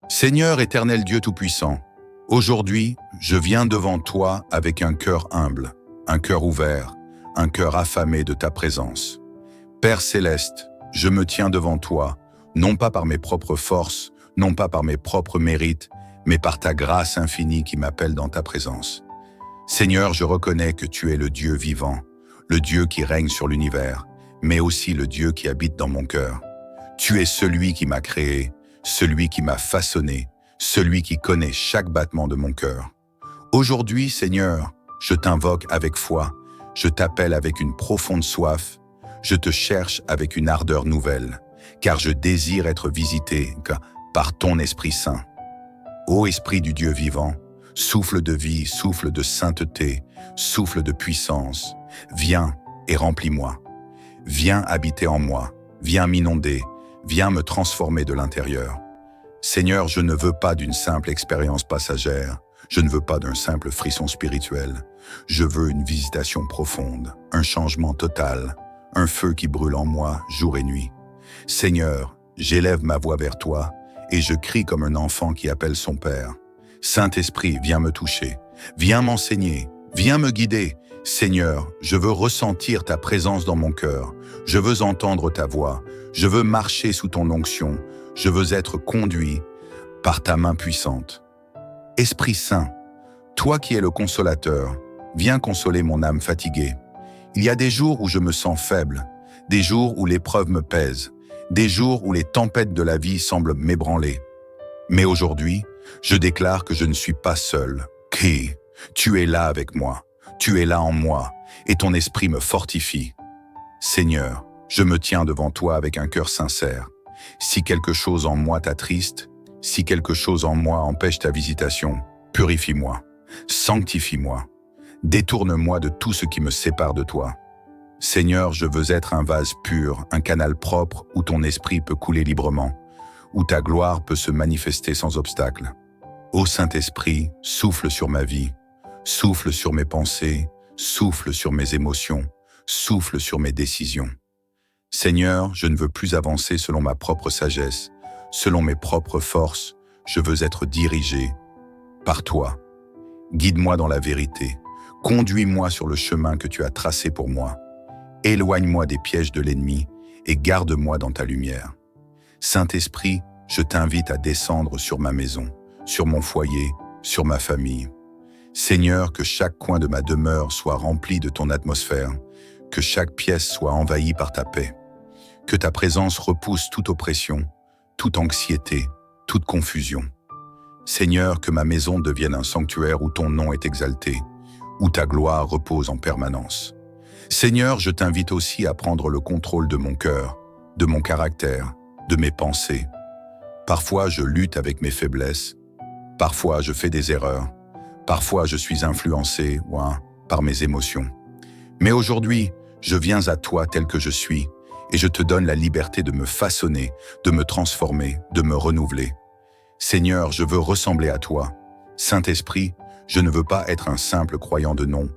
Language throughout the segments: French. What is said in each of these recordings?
Seigneur éternel Dieu Tout-Puissant, aujourd'hui, je viens devant toi avec un cœur humble, un cœur ouvert, un cœur affamé de ta présence. Père céleste, je me tiens devant toi, non pas par mes propres forces, non pas par mes propres mérites, mais par ta grâce infinie qui m'appelle dans ta présence. Seigneur, je reconnais que tu es le Dieu vivant, le Dieu qui règne sur l'univers, mais aussi le Dieu qui habite dans mon cœur. Tu es celui qui m'a créé, celui qui m'a façonné, celui qui connaît chaque battement de mon cœur. Aujourd'hui, Seigneur, je t'invoque avec foi, je t'appelle avec une profonde soif, je te cherche avec une ardeur nouvelle, car je désire être visité par ton Esprit Saint. Ô Esprit du Dieu vivant, souffle de vie, souffle de sainteté, souffle de puissance, viens et remplis-moi. Viens habiter en moi, viens m'inonder, viens me transformer de l'intérieur. Seigneur, je ne veux pas d'une simple expérience passagère, je ne veux pas d'un simple frisson spirituel. Je veux une visitation profonde, un changement total, un feu qui brûle en moi jour et nuit. Seigneur, j'élève ma voix vers toi et je crie comme un enfant qui appelle son Père. Saint-Esprit, viens me toucher, viens m'enseigner, viens me guider. Seigneur, je veux ressentir ta présence dans mon cœur, je veux entendre ta voix, je veux marcher sous ton onction, je veux être conduit par ta main puissante. Esprit Saint, toi qui es le consolateur, viens consoler mon âme fatiguée. Il y a des jours où je me sens faible, des jours où l'épreuve me pèse, des jours où les tempêtes de la vie semblent m'ébranler. Mais aujourd'hui, je déclare que je ne suis pas seul, que tu es là avec moi, tu es là en moi, et ton esprit me fortifie. Seigneur, je me tiens devant toi avec un cœur sincère. Si quelque chose en moi t'attriste, si quelque chose en moi empêche ta visitation, purifie-moi, sanctifie-moi, détourne-moi de tout ce qui me sépare de toi. Seigneur, je veux être un vase pur, un canal propre où ton esprit peut couler librement, où ta gloire peut se manifester sans obstacle. Ô Saint-Esprit, souffle sur ma vie, souffle sur mes pensées, souffle sur mes émotions, souffle sur mes décisions. Seigneur, je ne veux plus avancer selon ma propre sagesse, selon mes propres forces, je veux être dirigé par toi. Guide-moi dans la vérité, conduis-moi sur le chemin que tu as tracé pour moi. Éloigne-moi des pièges de l'ennemi et garde-moi dans ta lumière. Saint-Esprit, je t'invite à descendre sur ma maison, sur mon foyer, sur ma famille. Seigneur, que chaque coin de ma demeure soit rempli de ton atmosphère, que chaque pièce soit envahie par ta paix. Que ta présence repousse toute oppression, toute anxiété, toute confusion. Seigneur, que ma maison devienne un sanctuaire où ton nom est exalté, où ta gloire repose en permanence. Seigneur, je t'invite aussi à prendre le contrôle de mon cœur, de mon caractère, de mes pensées. Parfois, je lutte avec mes faiblesses. Parfois, je fais des erreurs. Parfois, je suis influencé par mes émotions. Mais aujourd'hui, je viens à toi tel que je suis et je te donne la liberté de me façonner, de me transformer, de me renouveler. Seigneur, je veux ressembler à toi. Saint-Esprit, je ne veux pas être un simple croyant de nom.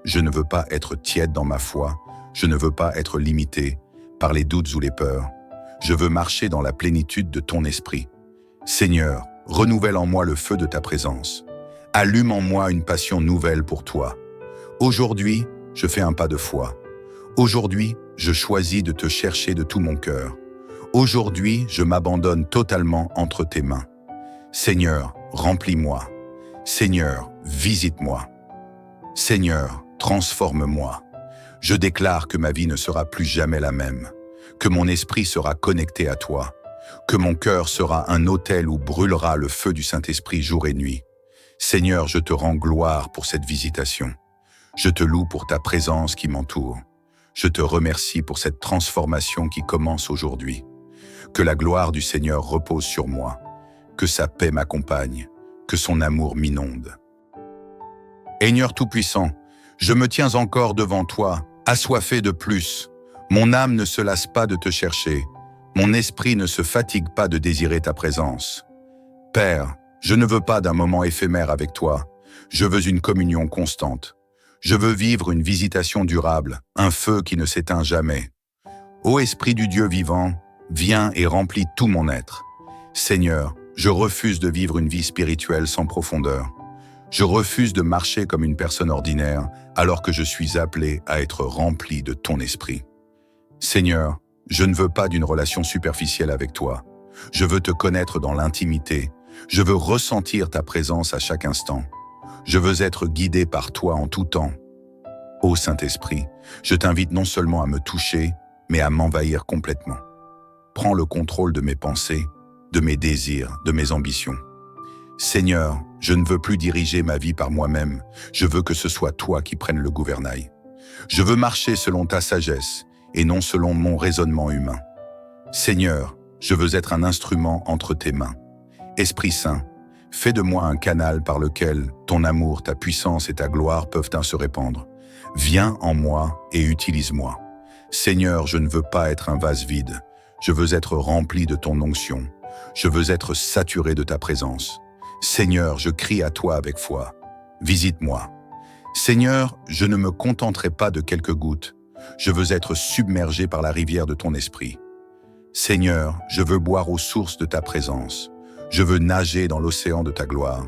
Je ne veux pas être tiède dans ma foi. Je ne veux pas être limité par les doutes ou les peurs. Je veux marcher dans la plénitude de ton esprit. Seigneur, renouvelle en moi le feu de ta présence. Allume en moi une passion nouvelle pour toi. Aujourd'hui, je fais un pas de foi. Aujourd'hui, je choisis de te chercher de tout mon cœur. Aujourd'hui, je m'abandonne totalement entre tes mains. Seigneur, remplis-moi. Seigneur, visite-moi. Seigneur, transforme-moi. Je déclare que ma vie ne sera plus jamais la même, que mon esprit sera connecté à toi, que mon cœur sera un autel où brûlera le feu du Saint-Esprit jour et nuit. Seigneur, je te rends gloire pour cette visitation. Je te loue pour ta présence qui m'entoure. Je te remercie pour cette transformation qui commence aujourd'hui. Que la gloire du Seigneur repose sur moi, que sa paix m'accompagne, que son amour m'inonde. Seigneur Tout-Puissant, je me tiens encore devant toi, assoiffé de plus. Mon âme ne se lasse pas de te chercher. Mon esprit ne se fatigue pas de désirer ta présence. Père, je ne veux pas d'un moment éphémère avec toi. Je veux une communion constante. Je veux vivre une visitation durable, un feu qui ne s'éteint jamais. Ô Esprit du Dieu vivant, viens et remplis tout mon être. Seigneur, Je refuse de vivre une vie spirituelle sans profondeur. Je refuse de marcher comme une personne ordinaire alors que je suis appelé à être rempli de ton esprit. Seigneur, je ne veux pas d'une relation superficielle avec toi. Je veux te connaître dans l'intimité. Je veux ressentir ta présence à chaque instant. Je veux être guidé par toi en tout temps. Ô Saint-Esprit, je t'invite non seulement à me toucher, mais à m'envahir complètement. Prends le contrôle de mes pensées, de mes désirs, de mes ambitions. Seigneur, je ne veux plus diriger ma vie par moi-même. Je veux que ce soit toi qui prennes le gouvernail. Je veux marcher selon ta sagesse et non selon mon raisonnement humain. Seigneur, je veux être un instrument entre tes mains. Esprit Saint, fais de moi un canal par lequel ton amour, ta puissance et ta gloire peuvent se répandre. Viens en moi et utilise-moi. Seigneur, je ne veux pas être un vase vide. Je veux être rempli de ton onction. Je veux être saturé de ta présence. Seigneur, je crie à toi avec foi. Visite-moi. Seigneur, je ne me contenterai pas de quelques gouttes. Je veux être submergé par la rivière de ton esprit. Seigneur, je veux boire aux sources de ta présence. Je veux nager dans l'océan de ta gloire.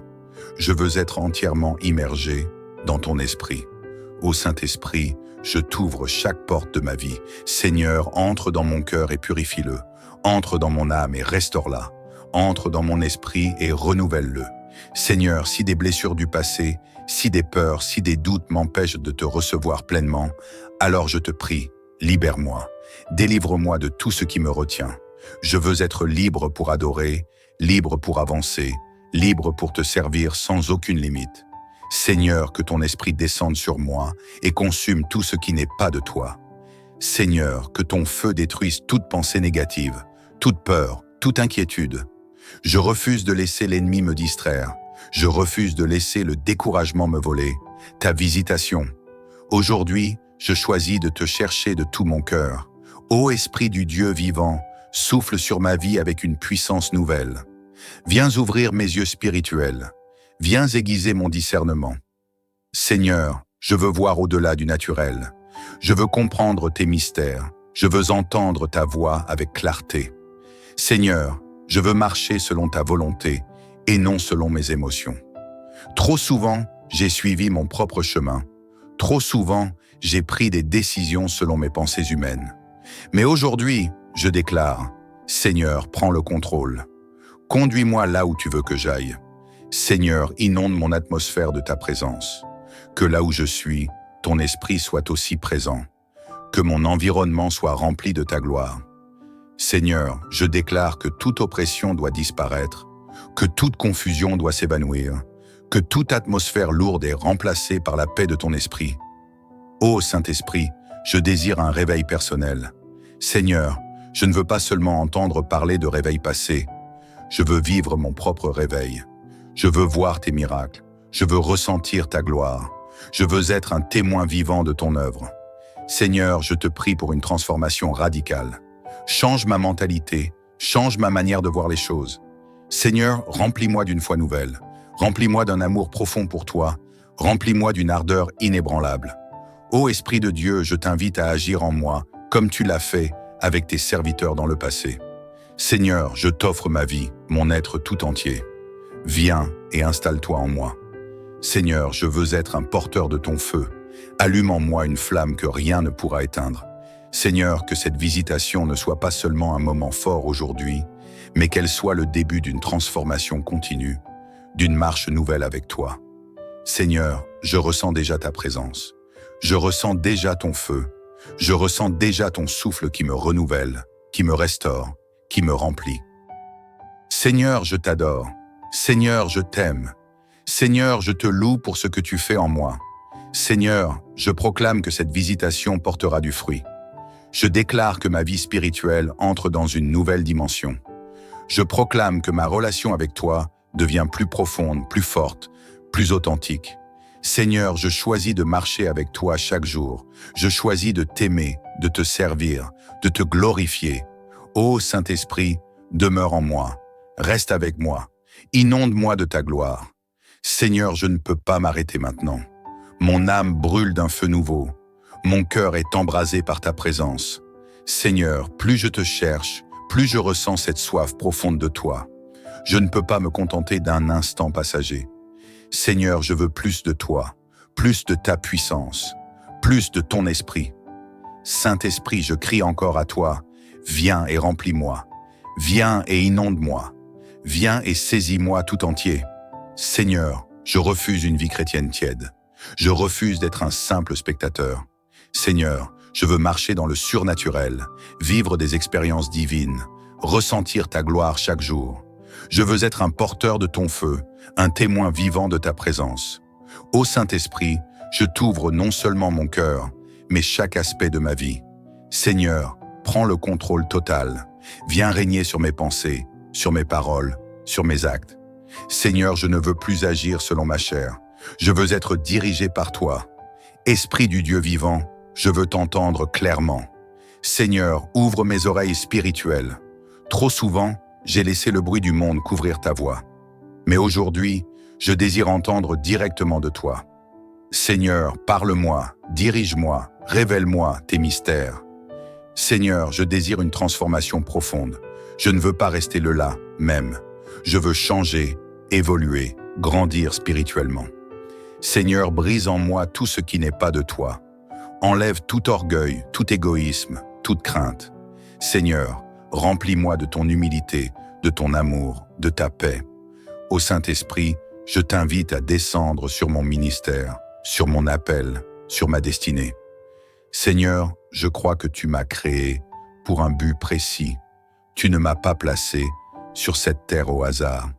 Je veux être entièrement immergé dans ton esprit. Ô Saint-Esprit, je t'ouvre chaque porte de ma vie. Seigneur, entre dans mon cœur et purifie-le. Entre dans mon âme et restaure-la. Entre dans mon esprit et renouvelle-le. Seigneur, si des blessures du passé, si des peurs, si des doutes m'empêchent de te recevoir pleinement, alors je te prie, libère-moi. Délivre-moi de tout ce qui me retient. Je veux être libre pour adorer, libre pour avancer, libre pour te servir sans aucune limite. Seigneur, que ton esprit descende sur moi et consume tout ce qui n'est pas de toi. Seigneur, que ton feu détruise toute pensée négative, toute peur, toute inquiétude. Je refuse de laisser l'ennemi me distraire. Je refuse de laisser le découragement me voler. Ta visitation. Aujourd'hui, je choisis de te chercher de tout mon cœur. Ô Esprit du Dieu vivant, souffle sur ma vie avec une puissance nouvelle. Viens ouvrir mes yeux spirituels. Viens aiguiser mon discernement. Seigneur, je veux voir au-delà du naturel. Je veux comprendre tes mystères. Je veux entendre ta voix avec clarté. Seigneur, je veux marcher selon ta volonté et non selon mes émotions. Trop souvent, j'ai suivi mon propre chemin. Trop souvent, j'ai pris des décisions selon mes pensées humaines. Mais aujourd'hui, je déclare, Seigneur, prends le contrôle. Conduis-moi là où tu veux que j'aille. Seigneur, inonde mon atmosphère de ta présence. Que là où je suis, ton esprit soit aussi présent. Que mon environnement soit rempli de ta gloire. Seigneur, je déclare que toute oppression doit disparaître, que toute confusion doit s'évanouir, que toute atmosphère lourde est remplacée par la paix de ton esprit. Ô Saint-Esprit, je désire un réveil personnel. Seigneur, je ne veux pas seulement entendre parler de réveil passé. Je veux vivre mon propre réveil. Je veux voir tes miracles. Je veux ressentir ta gloire. Je veux être un témoin vivant de ton œuvre. Seigneur, je te prie pour une transformation radicale. Change ma mentalité, change ma manière de voir les choses. Seigneur, remplis-moi d'une foi nouvelle. Remplis-moi d'un amour profond pour toi. Remplis-moi d'une ardeur inébranlable. Ô Esprit de Dieu, je t'invite à agir en moi, comme tu l'as fait avec tes serviteurs dans le passé. Seigneur, je t'offre ma vie, mon être tout entier. Viens et installe-toi en moi. Seigneur, je veux être un porteur de ton feu. Allume en moi une flamme que rien ne pourra éteindre. Seigneur, que cette visitation ne soit pas seulement un moment fort aujourd'hui, mais qu'elle soit le début d'une transformation continue, d'une marche nouvelle avec toi. Seigneur, je ressens déjà ta présence. Je ressens déjà ton feu. Je ressens déjà ton souffle qui me renouvelle, qui me restaure, qui me remplit. Seigneur, je t'adore. Seigneur, je t'aime. Seigneur, je te loue pour ce que tu fais en moi. Seigneur, je proclame que cette visitation portera du fruit. Je déclare que ma vie spirituelle entre dans une nouvelle dimension. Je proclame que ma relation avec toi devient plus profonde, plus forte, plus authentique. Seigneur, je choisis de marcher avec toi chaque jour. Je choisis de t'aimer, de te servir, de te glorifier. Ô Saint-Esprit, demeure en moi, reste avec moi, inonde-moi de ta gloire. Seigneur, je ne peux pas m'arrêter maintenant. Mon âme brûle d'un feu nouveau. Mon cœur est embrasé par ta présence. Seigneur, plus je te cherche, plus je ressens cette soif profonde de toi. Je ne peux pas me contenter d'un instant passager. Seigneur, je veux plus de toi, plus de ta puissance, plus de ton esprit. Saint-Esprit, je crie encore à toi, viens et remplis-moi, viens et inonde-moi, viens et saisis-moi tout entier. Seigneur, je refuse une vie chrétienne tiède. Je refuse d'être un simple spectateur. Seigneur, je veux marcher dans le surnaturel, vivre des expériences divines, ressentir ta gloire chaque jour. Je veux être un porteur de ton feu, un témoin vivant de ta présence. Ô Saint-Esprit, je t'ouvre non seulement mon cœur, mais chaque aspect de ma vie. Seigneur, prends le contrôle total. Viens régner sur mes pensées, sur mes paroles, sur mes actes. Seigneur, je ne veux plus agir selon ma chair. Je veux être dirigé par toi. Esprit du Dieu vivant, je veux t'entendre clairement. Seigneur, ouvre mes oreilles spirituelles. Trop souvent, j'ai laissé le bruit du monde couvrir ta voix. Mais aujourd'hui, je désire entendre directement de toi. Seigneur, parle-moi, dirige-moi, révèle-moi tes mystères. Seigneur, je désire une transformation profonde. Je ne veux pas rester le là, même. Je veux changer, évoluer, grandir spirituellement. Seigneur, brise en moi tout ce qui n'est pas de toi. Enlève tout orgueil, tout égoïsme, toute crainte. Seigneur, remplis-moi de ton humilité, de ton amour, de ta paix. Ô Saint-Esprit, je t'invite à descendre sur mon ministère, sur mon appel, sur ma destinée. Seigneur, je crois que tu m'as créé pour un but précis. Tu ne m'as pas placé sur cette terre au hasard.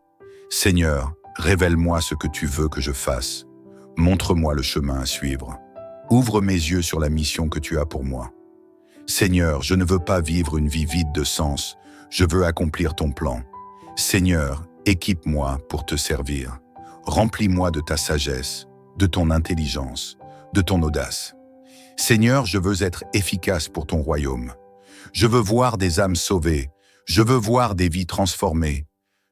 Seigneur, révèle-moi ce que tu veux que je fasse. Montre-moi le chemin à suivre. Ouvre mes yeux sur la mission que tu as pour moi. Seigneur, je ne veux pas vivre une vie vide de sens. Je veux accomplir ton plan. Seigneur, équipe-moi pour te servir. Remplis-moi de ta sagesse, de ton intelligence, de ton audace. Seigneur, je veux être efficace pour ton royaume. Je veux voir des âmes sauvées. Je veux voir des vies transformées.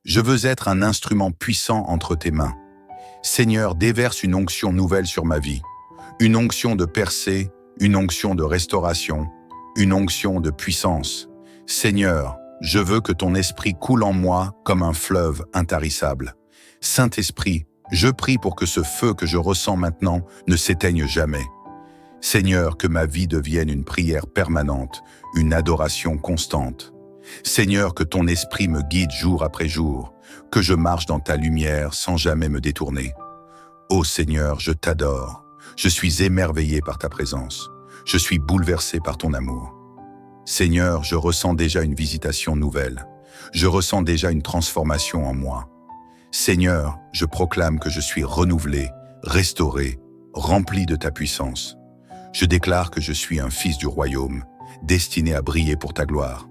Je veux être un instrument puissant entre tes mains. Seigneur, déverse une onction nouvelle sur ma vie. Une onction de percée, une onction de restauration, une onction de puissance. Seigneur, je veux que ton esprit coule en moi comme un fleuve intarissable. Saint-Esprit, je prie pour que ce feu que je ressens maintenant ne s'éteigne jamais. Seigneur, que ma vie devienne une prière permanente, une adoration constante. Seigneur, que ton esprit me guide jour après jour, que je marche dans ta lumière sans jamais me détourner. Ô Seigneur, je t'adore. Je suis émerveillé par ta présence. Je suis bouleversé par ton amour. Seigneur, je ressens déjà une visitation nouvelle. Je ressens déjà une transformation en moi. Seigneur, je proclame que je suis renouvelé, restauré, rempli de ta puissance. Je déclare que je suis un fils du royaume, destiné à briller pour ta gloire.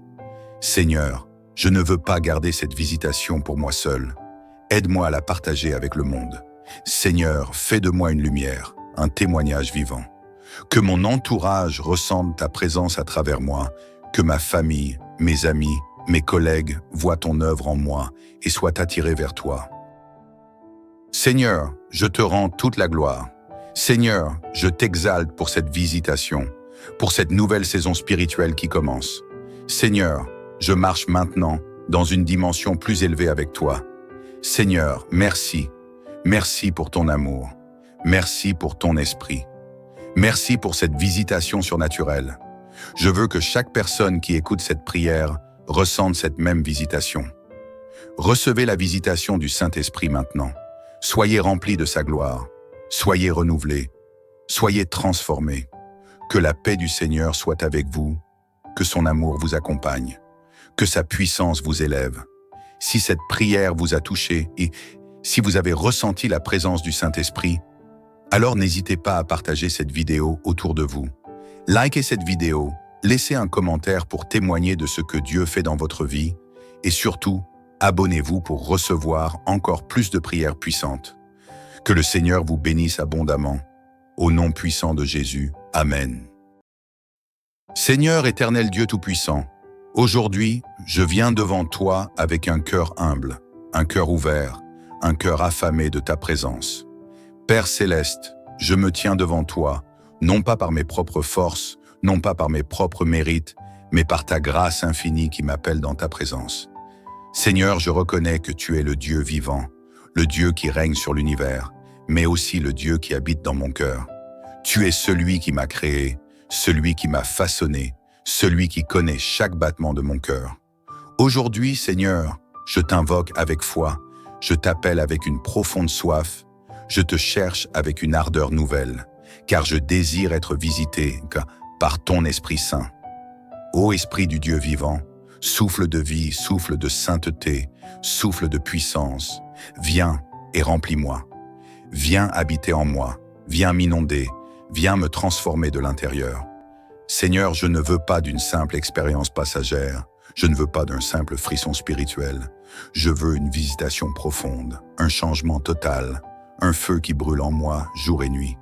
Seigneur, je ne veux pas garder cette visitation pour moi seul. Aide-moi à la partager avec le monde. Seigneur, fais de moi une lumière, un témoignage vivant. Que mon entourage ressente ta présence à travers moi, que ma famille, mes amis, mes collègues voient ton œuvre en moi et soient attirés vers toi. Seigneur, je te rends toute la gloire. Seigneur, je t'exalte pour cette visitation, pour cette nouvelle saison spirituelle qui commence. Seigneur, je marche maintenant dans une dimension plus élevée avec toi. Seigneur, merci. Merci pour ton amour. Merci pour ton esprit. Merci pour cette visitation surnaturelle. Je veux que chaque personne qui écoute cette prière ressente cette même visitation. Recevez la visitation du Saint-Esprit maintenant. Soyez remplis de sa gloire. Soyez renouvelés. Soyez transformés. Que la paix du Seigneur soit avec vous. Que son amour vous accompagne. Que sa puissance vous élève. Si cette prière vous a touché et si vous avez ressenti la présence du Saint-Esprit, alors n'hésitez pas à partager cette vidéo autour de vous. Likez cette vidéo, laissez un commentaire pour témoigner de ce que Dieu fait dans votre vie et surtout, abonnez-vous pour recevoir encore plus de prières puissantes. Que le Seigneur vous bénisse abondamment. Au nom puissant de Jésus. Amen. Seigneur éternel Dieu Tout-Puissant, aujourd'hui, je viens devant toi avec un cœur humble, un cœur ouvert, un cœur affamé de ta présence. Père céleste, je me tiens devant toi, non pas par mes propres forces, non pas par mes propres mérites, mais par ta grâce infinie qui m'appelle dans ta présence. Seigneur, je reconnais que tu es le Dieu vivant, le Dieu qui règne sur l'univers, mais aussi le Dieu qui habite dans mon cœur. Tu es celui qui m'a créé, celui qui m'a façonné, celui qui connaît chaque battement de mon cœur. Aujourd'hui, Seigneur, je t'invoque avec foi, je t'appelle avec une profonde soif, je te cherche avec une ardeur nouvelle, car je désire être visité par ton Esprit Saint. Ô Esprit du Dieu vivant, souffle de vie, souffle de sainteté, souffle de puissance, viens et remplis-moi. Viens habiter en moi, viens m'inonder, viens me transformer de l'intérieur. Seigneur, je ne veux pas d'une simple expérience passagère, je ne veux pas d'un simple frisson spirituel. Je veux une visitation profonde, un changement total, un feu qui brûle en moi jour et nuit.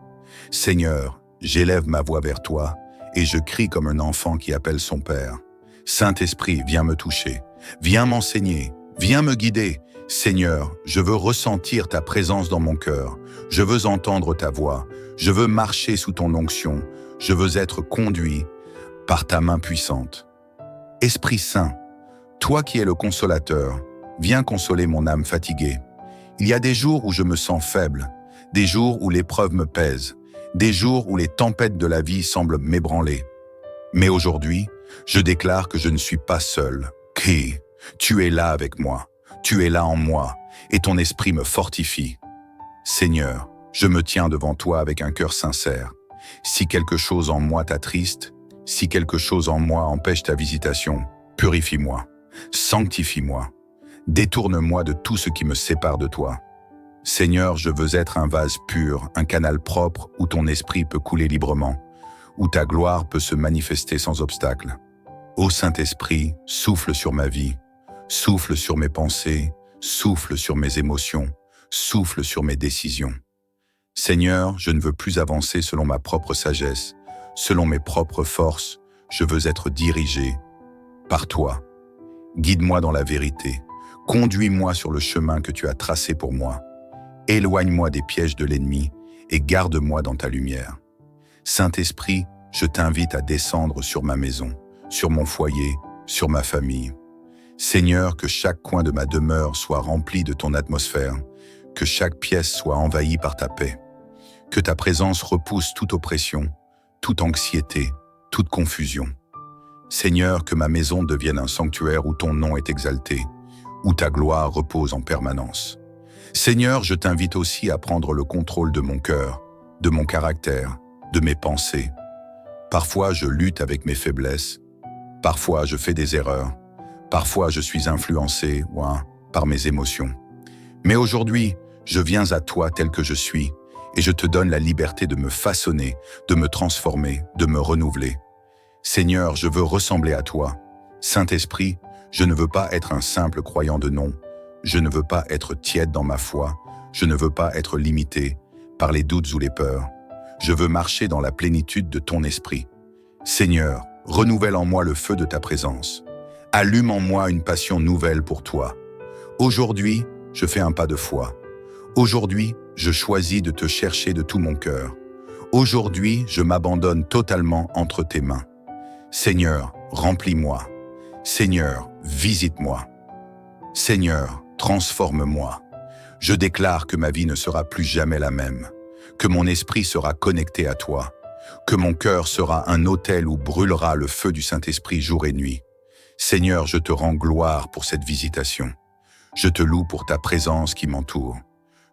Seigneur, j'élève ma voix vers toi et je crie comme un enfant qui appelle son Père. Saint-Esprit, viens me toucher, viens m'enseigner, viens me guider. Seigneur, je veux ressentir ta présence dans mon cœur, je veux entendre ta voix, je veux marcher sous ton onction, je veux être conduit par ta main puissante. Esprit Saint, toi qui es le consolateur, viens consoler mon âme fatiguée. Il y a des jours où je me sens faible, des jours où l'épreuve me pèse, des jours où les tempêtes de la vie semblent m'ébranler. Mais aujourd'hui, je déclare que je ne suis pas seul, que tu es là avec moi, tu es là en moi, et ton esprit me fortifie. Seigneur, je me tiens devant toi avec un cœur sincère. Si quelque chose en moi t'attriste, si quelque chose en moi empêche ta visitation, purifie-moi, sanctifie-moi, détourne-moi de tout ce qui me sépare de toi. Seigneur, je veux être un vase pur, un canal propre où ton esprit peut couler librement, où ta gloire peut se manifester sans obstacle. Ô Saint-Esprit, souffle sur ma vie, souffle sur mes pensées, souffle sur mes émotions, souffle sur mes décisions. Seigneur, je ne veux plus avancer selon ma propre sagesse, selon mes propres forces, je veux être dirigé par toi. Guide-moi dans la vérité, conduis-moi sur le chemin que tu as tracé pour moi. Éloigne-moi des pièges de l'ennemi et garde-moi dans ta lumière. Saint-Esprit, je t'invite à descendre sur ma maison, sur mon foyer, sur ma famille. Seigneur, que chaque coin de ma demeure soit rempli de ton atmosphère, que chaque pièce soit envahie par ta paix, que ta présence repousse toute oppression, toute anxiété, toute confusion. Seigneur, que ma maison devienne un sanctuaire où ton nom est exalté, où ta gloire repose en permanence. Seigneur, je t'invite aussi à prendre le contrôle de mon cœur, de mon caractère, de mes pensées. Parfois, je lutte avec mes faiblesses, parfois je fais des erreurs, parfois je suis influencé par mes émotions. Mais aujourd'hui, je viens à toi tel que je suis, et je te donne la liberté de me façonner, de me transformer, de me renouveler. Seigneur, je veux ressembler à toi. Saint-Esprit, je ne veux pas être un simple croyant de nom. Je ne veux pas être tiède dans ma foi. Je ne veux pas être limité par les doutes ou les peurs. Je veux marcher dans la plénitude de ton esprit. Seigneur, renouvelle en moi le feu de ta présence. Allume en moi une passion nouvelle pour toi. Aujourd'hui, je fais un pas de foi. Aujourd'hui, je choisis de te chercher de tout mon cœur. Aujourd'hui, je m'abandonne totalement entre tes mains. Seigneur, remplis-moi. Seigneur, visite-moi. Seigneur, transforme-moi. Je déclare que ma vie ne sera plus jamais la même, que mon esprit sera connecté à toi, que mon cœur sera un autel où brûlera le feu du Saint-Esprit jour et nuit. Seigneur, je te rends gloire pour cette visitation. Je te loue pour ta présence qui m'entoure.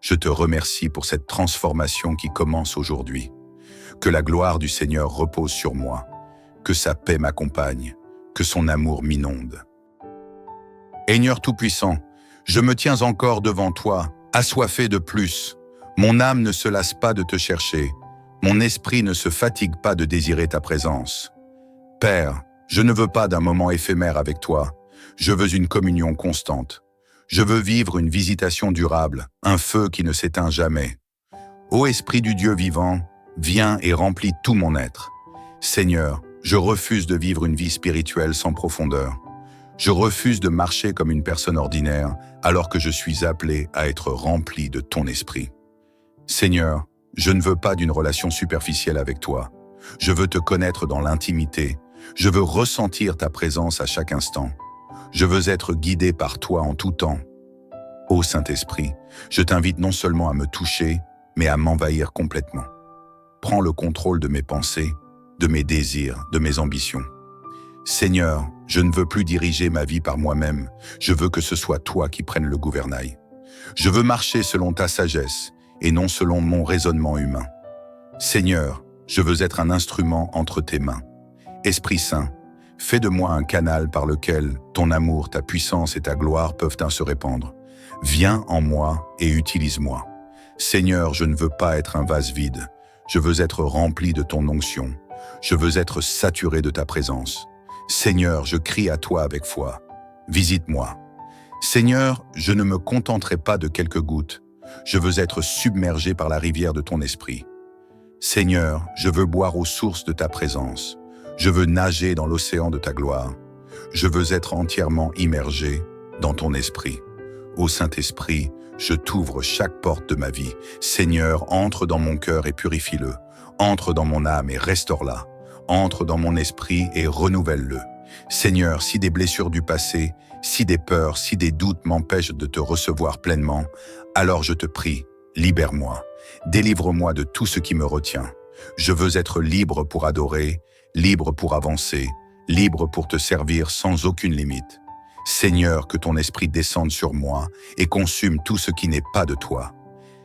Je te remercie pour cette transformation qui commence aujourd'hui. Que la gloire du Seigneur repose sur moi, que sa paix m'accompagne, que son amour m'inonde. Seigneur Tout-Puissant, je me tiens encore devant toi, assoiffé de plus. Mon âme ne se lasse pas de te chercher, mon esprit ne se fatigue pas de désirer ta présence. Père, je ne veux pas d'un moment éphémère avec toi, je veux une communion constante. Je veux vivre une visitation durable, un feu qui ne s'éteint jamais. Ô Esprit du Dieu vivant, viens et remplis tout mon être. Seigneur, je refuse de vivre une vie spirituelle sans profondeur. Je refuse de marcher comme une personne ordinaire alors que je suis appelé à être rempli de ton esprit. Seigneur, je ne veux pas d'une relation superficielle avec toi. Je veux te connaître dans l'intimité. Je veux ressentir ta présence à chaque instant. Je veux être guidé par toi en tout temps. Ô Saint-Esprit, je t'invite non seulement à me toucher, mais à m'envahir complètement. Prends le contrôle de mes pensées, de mes désirs, de mes ambitions. Seigneur, je ne veux plus diriger ma vie par moi-même, je veux que ce soit toi qui prennes le gouvernail. Je veux marcher selon ta sagesse et non selon mon raisonnement humain. Seigneur, je veux être un instrument entre tes mains. Esprit Saint, fais de moi un canal par lequel ton amour, ta puissance et ta gloire peuvent se répandre. Viens en moi et utilise-moi. Seigneur, je ne veux pas être un vase vide. Je veux être rempli de ton onction. Je veux être saturé de ta présence. Seigneur, je crie à toi avec foi. Visite-moi. Seigneur, je ne me contenterai pas de quelques gouttes. Je veux être submergé par la rivière de ton esprit. Seigneur, je veux boire aux sources de ta présence. Je veux nager dans l'océan de ta gloire. Je veux être entièrement immergé dans ton esprit. Ô Saint-Esprit, je t'ouvre chaque porte de ma vie. Seigneur, entre dans mon cœur et purifie-le. Entre dans mon âme et restaure-la. Entre dans mon esprit et renouvelle-le. Seigneur, si des blessures du passé, si des peurs, si des doutes m'empêchent de te recevoir pleinement, alors je te prie, libère-moi. Délivre-moi de tout ce qui me retient. Je veux être libre pour adorer, libre pour avancer, libre pour te servir sans aucune limite. Seigneur, que ton esprit descende sur moi et consume tout ce qui n'est pas de toi.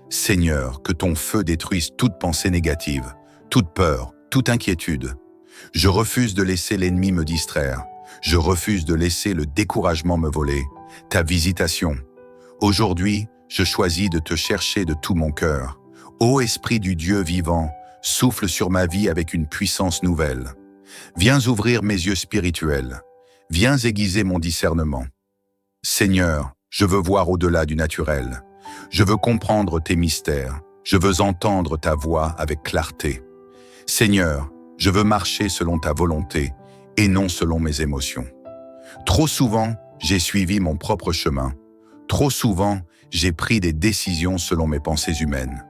Seigneur, que ton feu détruise toute pensée négative, toute peur, toute inquiétude. Je refuse de laisser l'ennemi me distraire. Je refuse de laisser le découragement me voler. Ta visitation. Aujourd'hui, je choisis de te chercher de tout mon cœur. Ô Esprit du Dieu vivant, souffle sur ma vie avec une puissance nouvelle. Viens ouvrir mes yeux spirituels. Viens aiguiser mon discernement. Seigneur, je veux voir au-delà du naturel. Je veux comprendre tes mystères. Je veux entendre ta voix avec clarté. Seigneur, je veux marcher selon ta volonté et non selon mes émotions. Trop souvent, j'ai suivi mon propre chemin. Trop souvent, j'ai pris des décisions selon mes pensées humaines.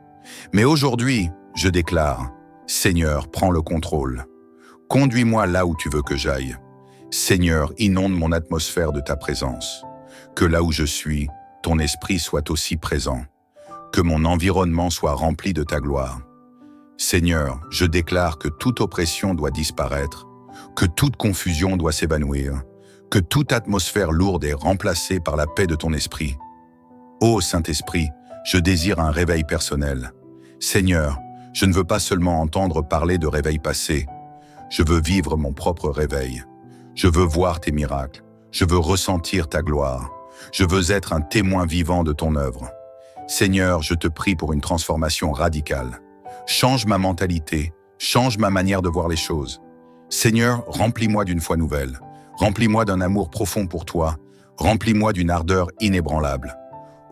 Mais aujourd'hui, je déclare, Seigneur, prends le contrôle. Conduis-moi là où tu veux que j'aille. Seigneur, inonde mon atmosphère de ta présence. Que là où je suis, ton esprit soit aussi présent. Que mon environnement soit rempli de ta gloire. Seigneur, je déclare que toute oppression doit disparaître, que toute confusion doit s'évanouir, que toute atmosphère lourde est remplacée par la paix de ton esprit. Ô Saint-Esprit, je désire un réveil personnel. Seigneur, je ne veux pas seulement entendre parler de réveil passé. Je veux vivre mon propre réveil. Je veux voir tes miracles. Je veux ressentir ta gloire. Je veux être un témoin vivant de ton œuvre. Seigneur, je te prie pour une transformation radicale. Change ma mentalité, change ma manière de voir les choses. Seigneur, remplis-moi d'une foi nouvelle. Remplis-moi d'un amour profond pour toi. Remplis-moi d'une ardeur inébranlable.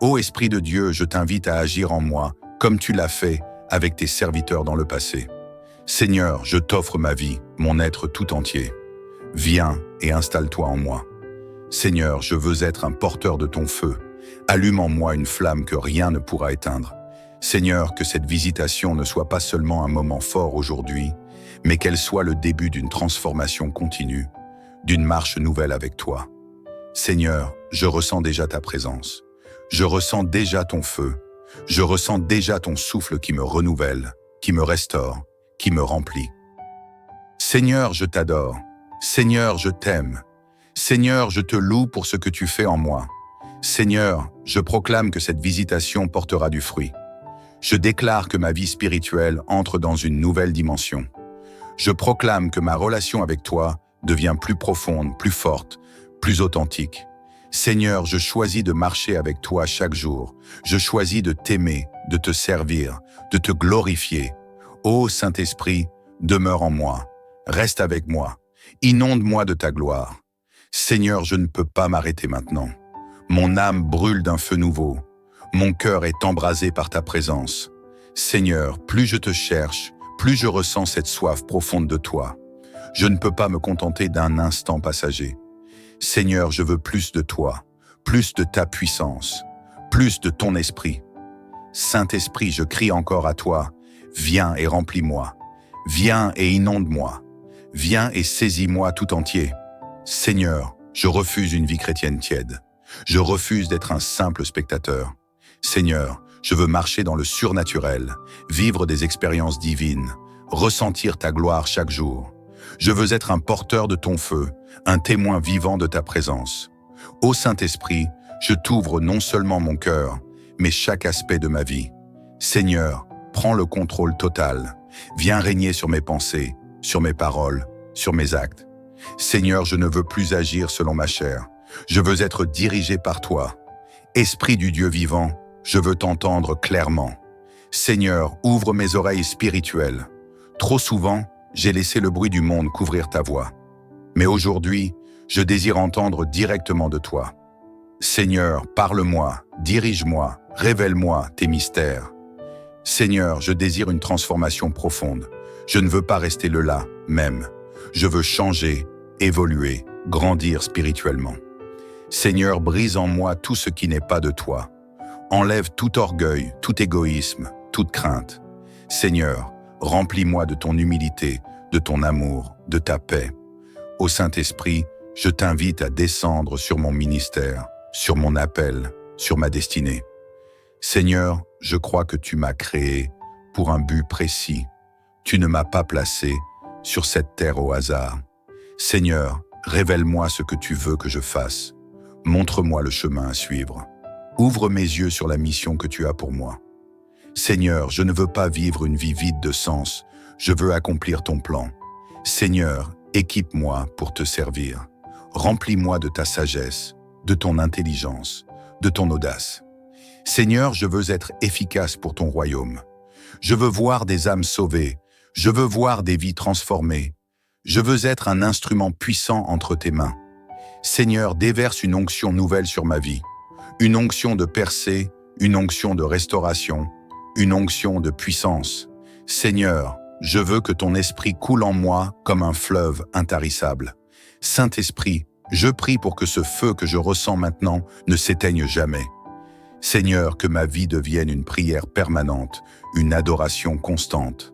Ô Esprit de Dieu, je t'invite à agir en moi, comme tu l'as fait avec tes serviteurs dans le passé. Seigneur, je t'offre ma vie, mon être tout entier. Viens et installe-toi en moi. Seigneur, je veux être un porteur de ton feu. Allume en moi une flamme que rien ne pourra éteindre. Seigneur, que cette visitation ne soit pas seulement un moment fort aujourd'hui, mais qu'elle soit le début d'une transformation continue, d'une marche nouvelle avec toi. Seigneur, je ressens déjà ta présence. Je ressens déjà ton feu. Je ressens déjà ton souffle qui me renouvelle, qui me restaure, qui me remplit. Seigneur, je t'adore. Seigneur, je t'aime. Seigneur, je te loue pour ce que tu fais en moi. Seigneur, je proclame que cette visitation portera du fruit. Je déclare que ma vie spirituelle entre dans une nouvelle dimension. Je proclame que ma relation avec toi devient plus profonde, plus forte, plus authentique. Seigneur, je choisis de marcher avec toi chaque jour. Je choisis de t'aimer, de te servir, de te glorifier. Ô Saint-Esprit, demeure en moi, reste avec moi, inonde-moi de ta gloire. Seigneur, je ne peux pas m'arrêter maintenant. Mon âme brûle d'un feu nouveau. Mon cœur est embrasé par ta présence. Seigneur, plus je te cherche, plus je ressens cette soif profonde de toi. Je ne peux pas me contenter d'un instant passager. Seigneur, je veux plus de toi, plus de ta puissance, plus de ton esprit. Saint-Esprit, je crie encore à toi, viens et remplis-moi, viens et inonde-moi, viens et saisis-moi tout entier. Seigneur, je refuse une vie chrétienne tiède. Je refuse d'être un simple spectateur. Seigneur, je veux marcher dans le surnaturel, vivre des expériences divines, ressentir ta gloire chaque jour. Je veux être un porteur de ton feu, un témoin vivant de ta présence. Ô Saint-Esprit, je t'ouvre non seulement mon cœur, mais chaque aspect de ma vie. Seigneur, prends le contrôle total. Viens régner sur mes pensées, sur mes paroles, sur mes actes. Seigneur, je ne veux plus agir selon ma chair. Je veux être dirigé par toi. Esprit du Dieu vivant, je veux t'entendre clairement. Seigneur, ouvre mes oreilles spirituelles. Trop souvent, j'ai laissé le bruit du monde couvrir ta voix. Mais aujourd'hui, je désire entendre directement de toi. Seigneur, parle-moi, dirige-moi, révèle-moi tes mystères. Seigneur, je désire une transformation profonde. Je ne veux pas rester le là, même. Je veux changer, évoluer, grandir spirituellement. Seigneur, brise en moi tout ce qui n'est pas de toi. Enlève tout orgueil, tout égoïsme, toute crainte. Seigneur, remplis-moi de ton humilité, de ton amour, de ta paix. Ô Saint-Esprit, je t'invite à descendre sur mon ministère, sur mon appel, sur ma destinée. Seigneur, je crois que tu m'as créé pour un but précis. Tu ne m'as pas placé sur cette terre au hasard. Seigneur, révèle-moi ce que tu veux que je fasse. Montre-moi le chemin à suivre. Ouvre mes yeux sur la mission que tu as pour moi. Seigneur, je ne veux pas vivre une vie vide de sens. Je veux accomplir ton plan. Seigneur, équipe-moi pour te servir. Remplis-moi de ta sagesse, de ton intelligence, de ton audace. Seigneur, je veux être efficace pour ton royaume. Je veux voir des âmes sauvées. Je veux voir des vies transformées. Je veux être un instrument puissant entre tes mains. Seigneur, déverse une onction nouvelle sur ma vie. Une onction de percée, une onction de restauration, une onction de puissance. Seigneur, je veux que ton esprit coule en moi comme un fleuve intarissable. Saint-Esprit, je prie pour que ce feu que je ressens maintenant ne s'éteigne jamais. Seigneur, que ma vie devienne une prière permanente, une adoration constante.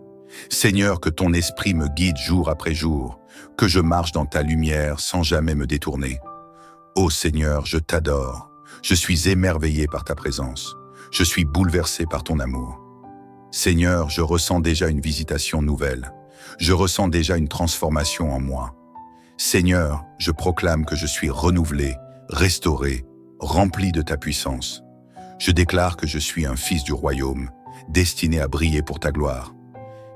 Seigneur, que ton esprit me guide jour après jour, que je marche dans ta lumière sans jamais me détourner. Ô Seigneur, je t'adore. Je suis émerveillé par ta présence. Je suis bouleversé par ton amour. Seigneur, je ressens déjà une visitation nouvelle. Je ressens déjà une transformation en moi. Seigneur, je proclame que je suis renouvelé, restauré, rempli de ta puissance. Je déclare que je suis un fils du royaume, destiné à briller pour ta gloire.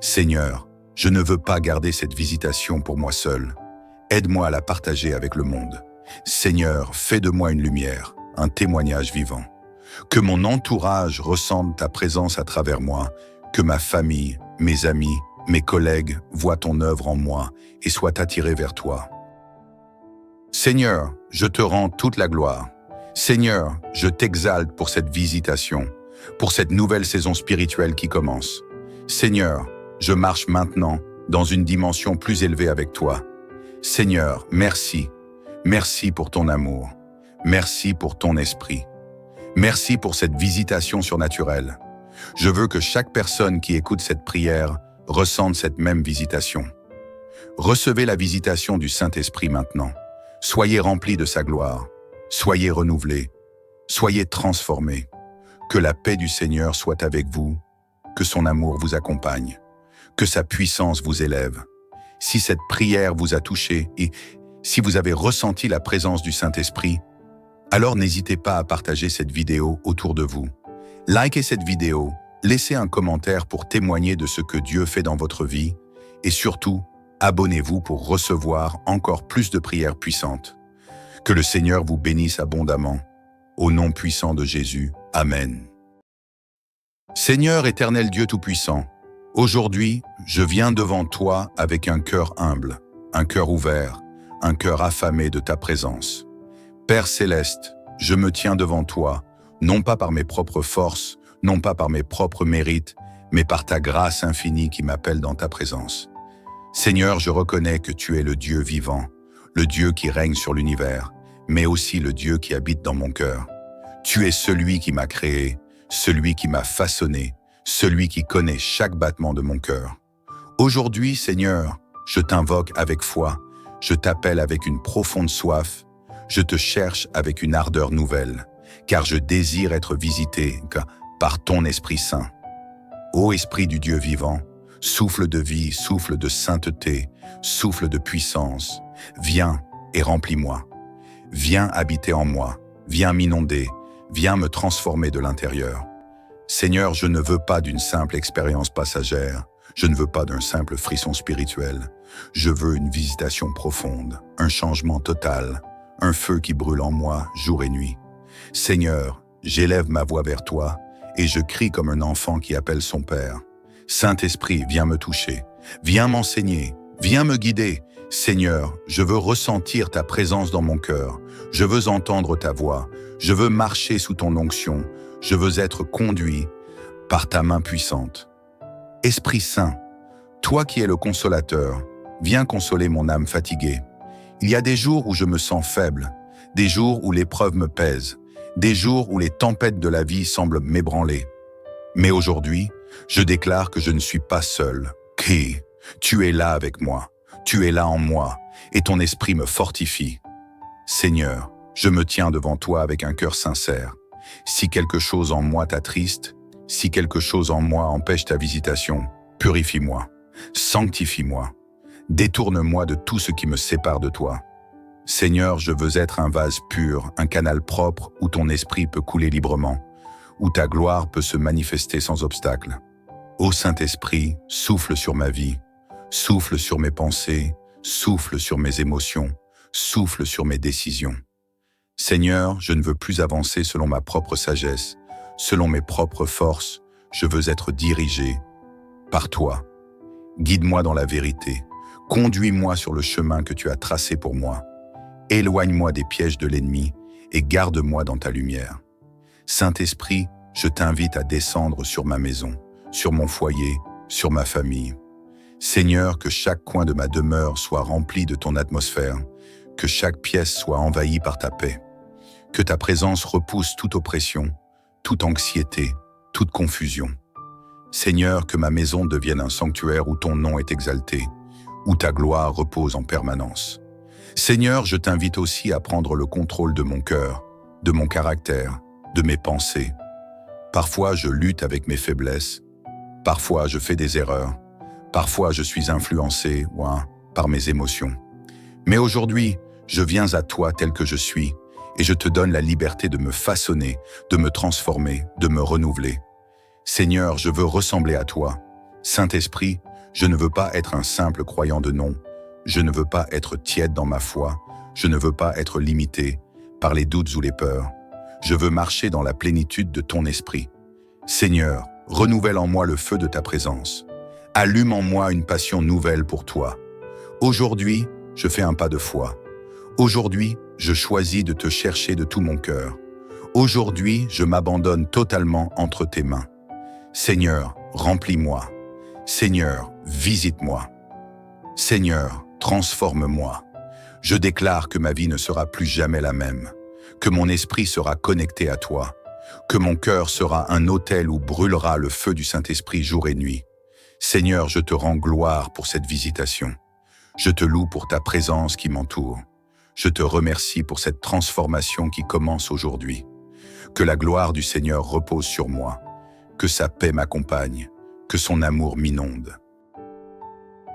Seigneur, je ne veux pas garder cette visitation pour moi seul. Aide-moi à la partager avec le monde. Seigneur, fais de moi une lumière, un témoignage vivant. Que mon entourage ressente ta présence à travers moi, que ma famille, mes amis, mes collègues voient ton œuvre en moi et soient attirés vers toi. Seigneur, je te rends toute la gloire. Seigneur, je t'exalte pour cette visitation, pour cette nouvelle saison spirituelle qui commence. Seigneur, je marche maintenant dans une dimension plus élevée avec toi. Seigneur, merci. Merci pour ton amour. Merci pour ton esprit. Merci pour cette visitation surnaturelle. Je veux que chaque personne qui écoute cette prière ressente cette même visitation. Recevez la visitation du Saint-Esprit maintenant. Soyez remplis de sa gloire. Soyez renouvelés. Soyez transformés. Que la paix du Seigneur soit avec vous. Que son amour vous accompagne. Que sa puissance vous élève. Si cette prière vous a touché et si vous avez ressenti la présence du Saint-Esprit, alors n'hésitez pas à partager cette vidéo autour de vous. Likez cette vidéo, laissez un commentaire pour témoigner de ce que Dieu fait dans votre vie et surtout, abonnez-vous pour recevoir encore plus de prières puissantes. Que le Seigneur vous bénisse abondamment. Au nom puissant de Jésus. Amen. Seigneur éternel Dieu Tout-Puissant, aujourd'hui, je viens devant toi avec un cœur humble, un cœur ouvert, un cœur affamé de ta présence. Père céleste, je me tiens devant toi, non pas par mes propres forces, non pas par mes propres mérites, mais par ta grâce infinie qui m'appelle dans ta présence. Seigneur, je reconnais que tu es le Dieu vivant, le Dieu qui règne sur l'univers, mais aussi le Dieu qui habite dans mon cœur. Tu es celui qui m'a créé, celui qui m'a façonné, celui qui connaît chaque battement de mon cœur. Aujourd'hui, Seigneur, je t'invoque avec foi, je t'appelle avec une profonde soif, je te cherche avec une ardeur nouvelle, car je désire être visité par ton Esprit Saint. Ô Esprit du Dieu vivant, souffle de vie, souffle de sainteté, souffle de puissance, viens et remplis-moi. Viens habiter en moi, viens m'inonder, viens me transformer de l'intérieur. Seigneur, je ne veux pas d'une simple expérience passagère, je ne veux pas d'un simple frisson spirituel. Je veux une visitation profonde, un changement total, un feu qui brûle en moi jour et nuit. Seigneur, j'élève ma voix vers toi et je crie comme un enfant qui appelle son Père. Saint-Esprit, viens me toucher, viens m'enseigner, viens me guider. Seigneur, je veux ressentir ta présence dans mon cœur, je veux entendre ta voix, je veux marcher sous ton onction, je veux être conduit par ta main puissante. Esprit Saint, toi qui es le consolateur, viens consoler mon âme fatiguée. Il y a des jours où je me sens faible, des jours où l'épreuve me pèse, des jours où les tempêtes de la vie semblent m'ébranler. Mais aujourd'hui, je déclare que je ne suis pas seul, que tu es là avec moi, tu es là en moi, et ton esprit me fortifie. Seigneur, je me tiens devant toi avec un cœur sincère. Si quelque chose en moi t'attriste, si quelque chose en moi empêche ta visitation, purifie-moi, sanctifie-moi, détourne-moi de tout ce qui me sépare de toi. Seigneur, je veux être un vase pur, un canal propre où ton esprit peut couler librement, où ta gloire peut se manifester sans obstacle. Ô Saint-Esprit, souffle sur ma vie, souffle sur mes pensées, souffle sur mes émotions, souffle sur mes décisions. Seigneur, je ne veux plus avancer selon ma propre sagesse, selon mes propres forces, je veux être dirigé par toi. Guide-moi dans la vérité, conduis-moi sur le chemin que tu as tracé pour moi. Éloigne-moi des pièges de l'ennemi et garde-moi dans ta lumière. Saint-Esprit, je t'invite à descendre sur ma maison, sur mon foyer, sur ma famille. Seigneur, que chaque coin de ma demeure soit rempli de ton atmosphère, que chaque pièce soit envahie par ta paix, que ta présence repousse toute oppression, toute anxiété, toute confusion. Seigneur, que ma maison devienne un sanctuaire où ton nom est exalté, où ta gloire repose en permanence. Seigneur, je t'invite aussi à prendre le contrôle de mon cœur, de mon caractère, de mes pensées. Parfois, je lutte avec mes faiblesses, parfois je fais des erreurs, parfois je suis influencé par mes émotions. Mais aujourd'hui, je viens à toi tel que je suis, et je te donne la liberté de me façonner, de me transformer, de me renouveler. Seigneur, je veux ressembler à toi. Saint-Esprit, je ne veux pas être un simple croyant de nom. Je ne veux pas être tiède dans ma foi. Je ne veux pas être limité par les doutes ou les peurs. Je veux marcher dans la plénitude de ton esprit. Seigneur, renouvelle en moi le feu de ta présence. Allume en moi une passion nouvelle pour toi. Aujourd'hui, je fais un pas de foi. Aujourd'hui, je choisis de te chercher de tout mon cœur. Aujourd'hui, je m'abandonne totalement entre tes mains. Seigneur, remplis-moi. Seigneur, visite-moi. Seigneur, transforme-moi. Je déclare que ma vie ne sera plus jamais la même, que mon esprit sera connecté à toi, que mon cœur sera un autel où brûlera le feu du Saint-Esprit jour et nuit. Seigneur, je te rends gloire pour cette visitation. Je te loue pour ta présence qui m'entoure. Je te remercie pour cette transformation qui commence aujourd'hui. Que la gloire du Seigneur repose sur moi, que sa paix m'accompagne, que son amour m'inonde.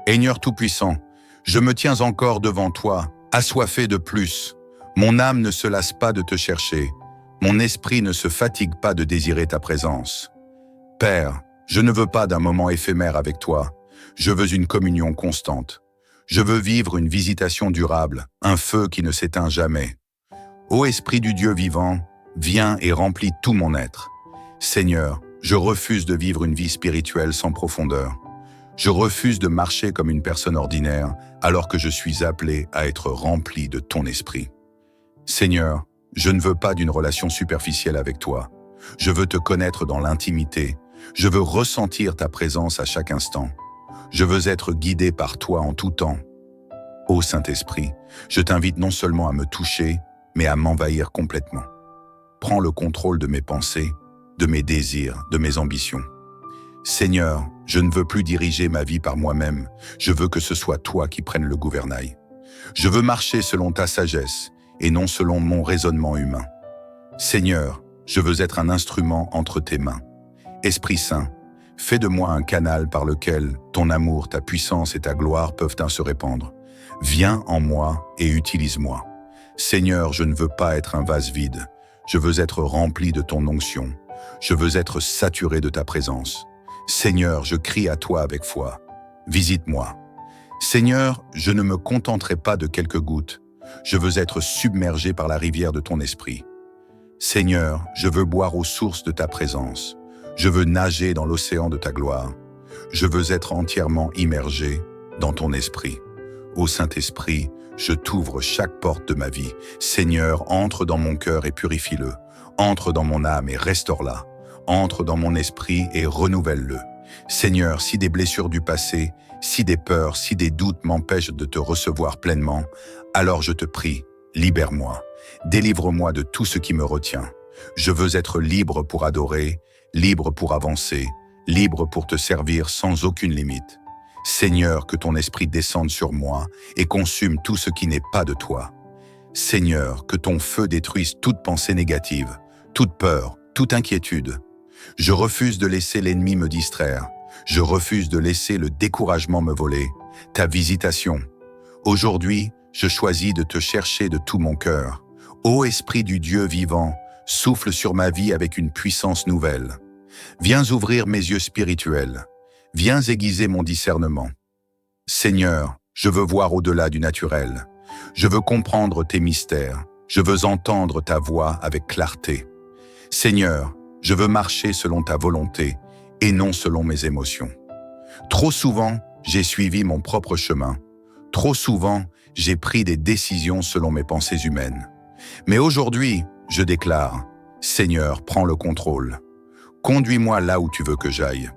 Seigneur Tout-Puissant, je me tiens encore devant toi, assoiffé de plus. Mon âme ne se lasse pas de te chercher, mon esprit ne se fatigue pas de désirer ta présence. Père, je ne veux pas d'un moment éphémère avec toi, je veux une communion constante. Je veux vivre une visitation durable, un feu qui ne s'éteint jamais. Ô Esprit du Dieu vivant, viens et remplis tout mon être. Seigneur, je refuse de vivre une vie spirituelle sans profondeur. Je refuse de marcher comme une personne ordinaire alors que je suis appelé à être rempli de ton esprit. Seigneur, je ne veux pas d'une relation superficielle avec toi. Je veux te connaître dans l'intimité. Je veux ressentir ta présence à chaque instant. Je veux être guidé par toi en tout temps. Ô Saint-Esprit, je t'invite non seulement à me toucher, mais à m'envahir complètement. Prends le contrôle de mes pensées, de mes désirs, de mes ambitions. Seigneur, je ne veux plus diriger ma vie par moi-même, je veux que ce soit toi qui prennes le gouvernail. Je veux marcher selon ta sagesse et non selon mon raisonnement humain. Seigneur, je veux être un instrument entre tes mains. Esprit Saint, fais de moi un canal par lequel ton amour, ta puissance et ta gloire peuvent se répandre. Viens en moi et utilise-moi. Seigneur, je ne veux pas être un vase vide. Je veux être rempli de ton onction. Je veux être saturé de ta présence. Seigneur, je crie à toi avec foi. Visite-moi. Seigneur, je ne me contenterai pas de quelques gouttes. Je veux être submergé par la rivière de ton esprit. Seigneur, je veux boire aux sources de ta présence. Je veux nager dans l'océan de ta gloire. Je veux être entièrement immergé dans ton esprit. Ô Saint-Esprit, je t'ouvre chaque porte de ma vie. Seigneur, entre dans mon cœur et purifie-le. Entre dans mon âme et restaure-la. Entre dans mon esprit et renouvelle-le. Seigneur, si des blessures du passé, si des peurs, si des doutes m'empêchent de te recevoir pleinement, alors je te prie, libère-moi. Délivre-moi de tout ce qui me retient. Je veux être libre pour adorer, libre pour avancer, libre pour te servir sans aucune limite. Seigneur, que ton esprit descende sur moi et consume tout ce qui n'est pas de toi. Seigneur, que ton feu détruise toute pensée négative, toute peur, toute inquiétude. Je refuse de laisser l'ennemi me distraire. Je refuse de laisser le découragement me voler. Ta visitation. Aujourd'hui, je choisis de te chercher de tout mon cœur. Ô Esprit du Dieu vivant, souffle sur ma vie avec une puissance nouvelle. Viens ouvrir mes yeux spirituels. Viens aiguiser mon discernement. Seigneur, je veux voir au-delà du naturel. Je veux comprendre tes mystères. Je veux entendre ta voix avec clarté. Seigneur, je veux marcher selon ta volonté et non selon mes émotions. Trop souvent, j'ai suivi mon propre chemin. Trop souvent, j'ai pris des décisions selon mes pensées humaines. Mais aujourd'hui, je déclare, Seigneur, prends le contrôle. Conduis-moi là où tu veux que j'aille.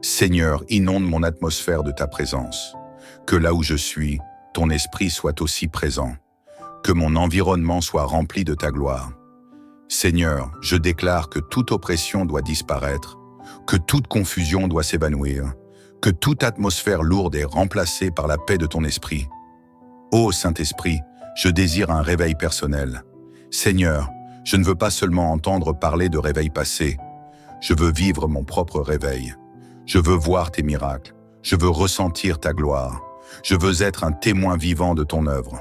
Seigneur, inonde mon atmosphère de ta présence. Que là où je suis, ton esprit soit aussi présent. Que mon environnement soit rempli de ta gloire. Seigneur, je déclare que toute oppression doit disparaître, que toute confusion doit s'évanouir, que toute atmosphère lourde est remplacée par la paix de ton esprit. Ô Saint-Esprit, je désire un réveil personnel. Seigneur, je ne veux pas seulement entendre parler de réveil passé. Je veux vivre mon propre réveil. Je veux voir tes miracles. Je veux ressentir ta gloire. Je veux être un témoin vivant de ton œuvre.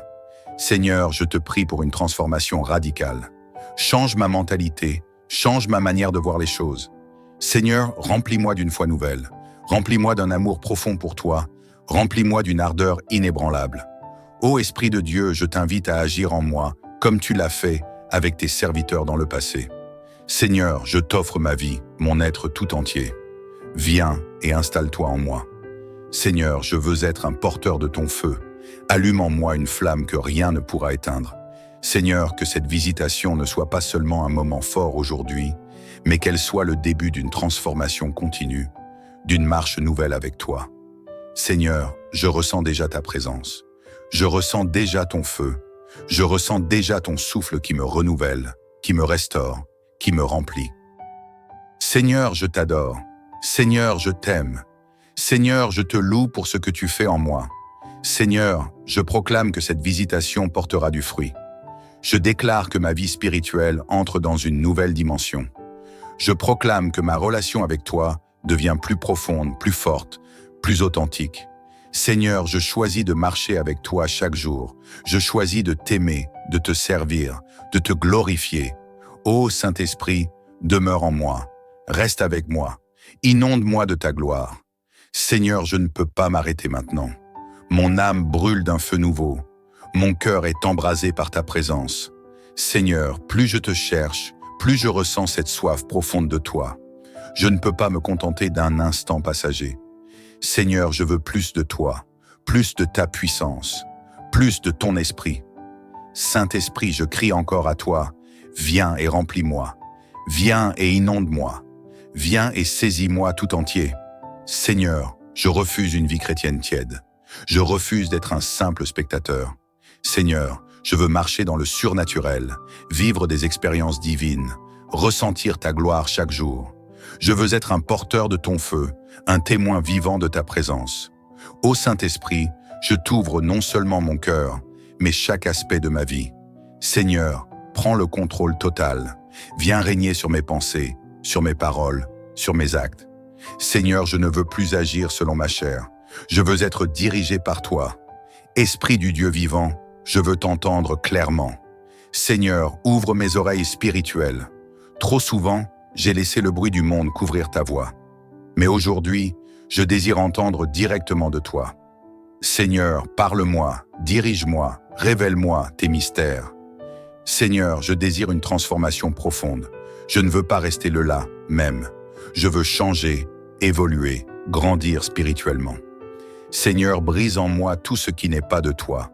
Seigneur, je te prie pour une transformation radicale. Change ma mentalité, change ma manière de voir les choses. Seigneur, remplis-moi d'une foi nouvelle. Remplis-moi d'un amour profond pour toi. Remplis-moi d'une ardeur inébranlable. Ô Esprit de Dieu, je t'invite à agir en moi, comme tu l'as fait avec tes serviteurs dans le passé. Seigneur, je t'offre ma vie, mon être tout entier. Viens et installe-toi en moi. Seigneur, je veux être un porteur de ton feu. Allume en moi une flamme que rien ne pourra éteindre. Seigneur, que cette visitation ne soit pas seulement un moment fort aujourd'hui, mais qu'elle soit le début d'une transformation continue, d'une marche nouvelle avec toi. Seigneur, je ressens déjà ta présence. Je ressens déjà ton feu. Je ressens déjà ton souffle qui me renouvelle, qui me restaure, qui me remplit. Seigneur, je t'adore. Seigneur, je t'aime. Seigneur, je te loue pour ce que tu fais en moi. Seigneur, je proclame que cette visitation portera du fruit. Je déclare que ma vie spirituelle entre dans une nouvelle dimension. Je proclame que ma relation avec toi devient plus profonde, plus forte, plus authentique. Seigneur, je choisis de marcher avec toi chaque jour. Je choisis de t'aimer, de te servir, de te glorifier. Ô Saint-Esprit, demeure en moi, reste avec moi, inonde-moi de ta gloire. Seigneur, je ne peux pas m'arrêter maintenant. Mon âme brûle d'un feu nouveau. Mon cœur est embrasé par ta présence. Seigneur, plus je te cherche, plus je ressens cette soif profonde de toi. Je ne peux pas me contenter d'un instant passager. Seigneur, je veux plus de toi, plus de ta puissance, plus de ton esprit. Saint-Esprit, je crie encore à toi, viens et remplis-moi. Viens et inonde-moi. Viens et saisis-moi tout entier. Seigneur, je refuse une vie chrétienne tiède. Je refuse d'être un simple spectateur. Seigneur, je veux marcher dans le surnaturel, vivre des expériences divines, ressentir ta gloire chaque jour. Je veux être un porteur de ton feu, un témoin vivant de ta présence. Ô Saint-Esprit, je t'ouvre non seulement mon cœur, mais chaque aspect de ma vie. Seigneur, prends le contrôle total. Viens régner sur mes pensées, sur mes paroles, sur mes actes. Seigneur, je ne veux plus agir selon ma chair. Je veux être dirigé par toi. Esprit du Dieu vivant, je veux t'entendre clairement. Seigneur, ouvre mes oreilles spirituelles. Trop souvent, j'ai laissé le bruit du monde couvrir ta voix. Mais aujourd'hui, je désire entendre directement de toi. Seigneur, parle-moi, dirige-moi, révèle-moi tes mystères. Seigneur, je désire une transformation profonde. Je ne veux pas rester le là, même. Je veux changer, évoluer, grandir spirituellement. Seigneur, brise en moi tout ce qui n'est pas de toi.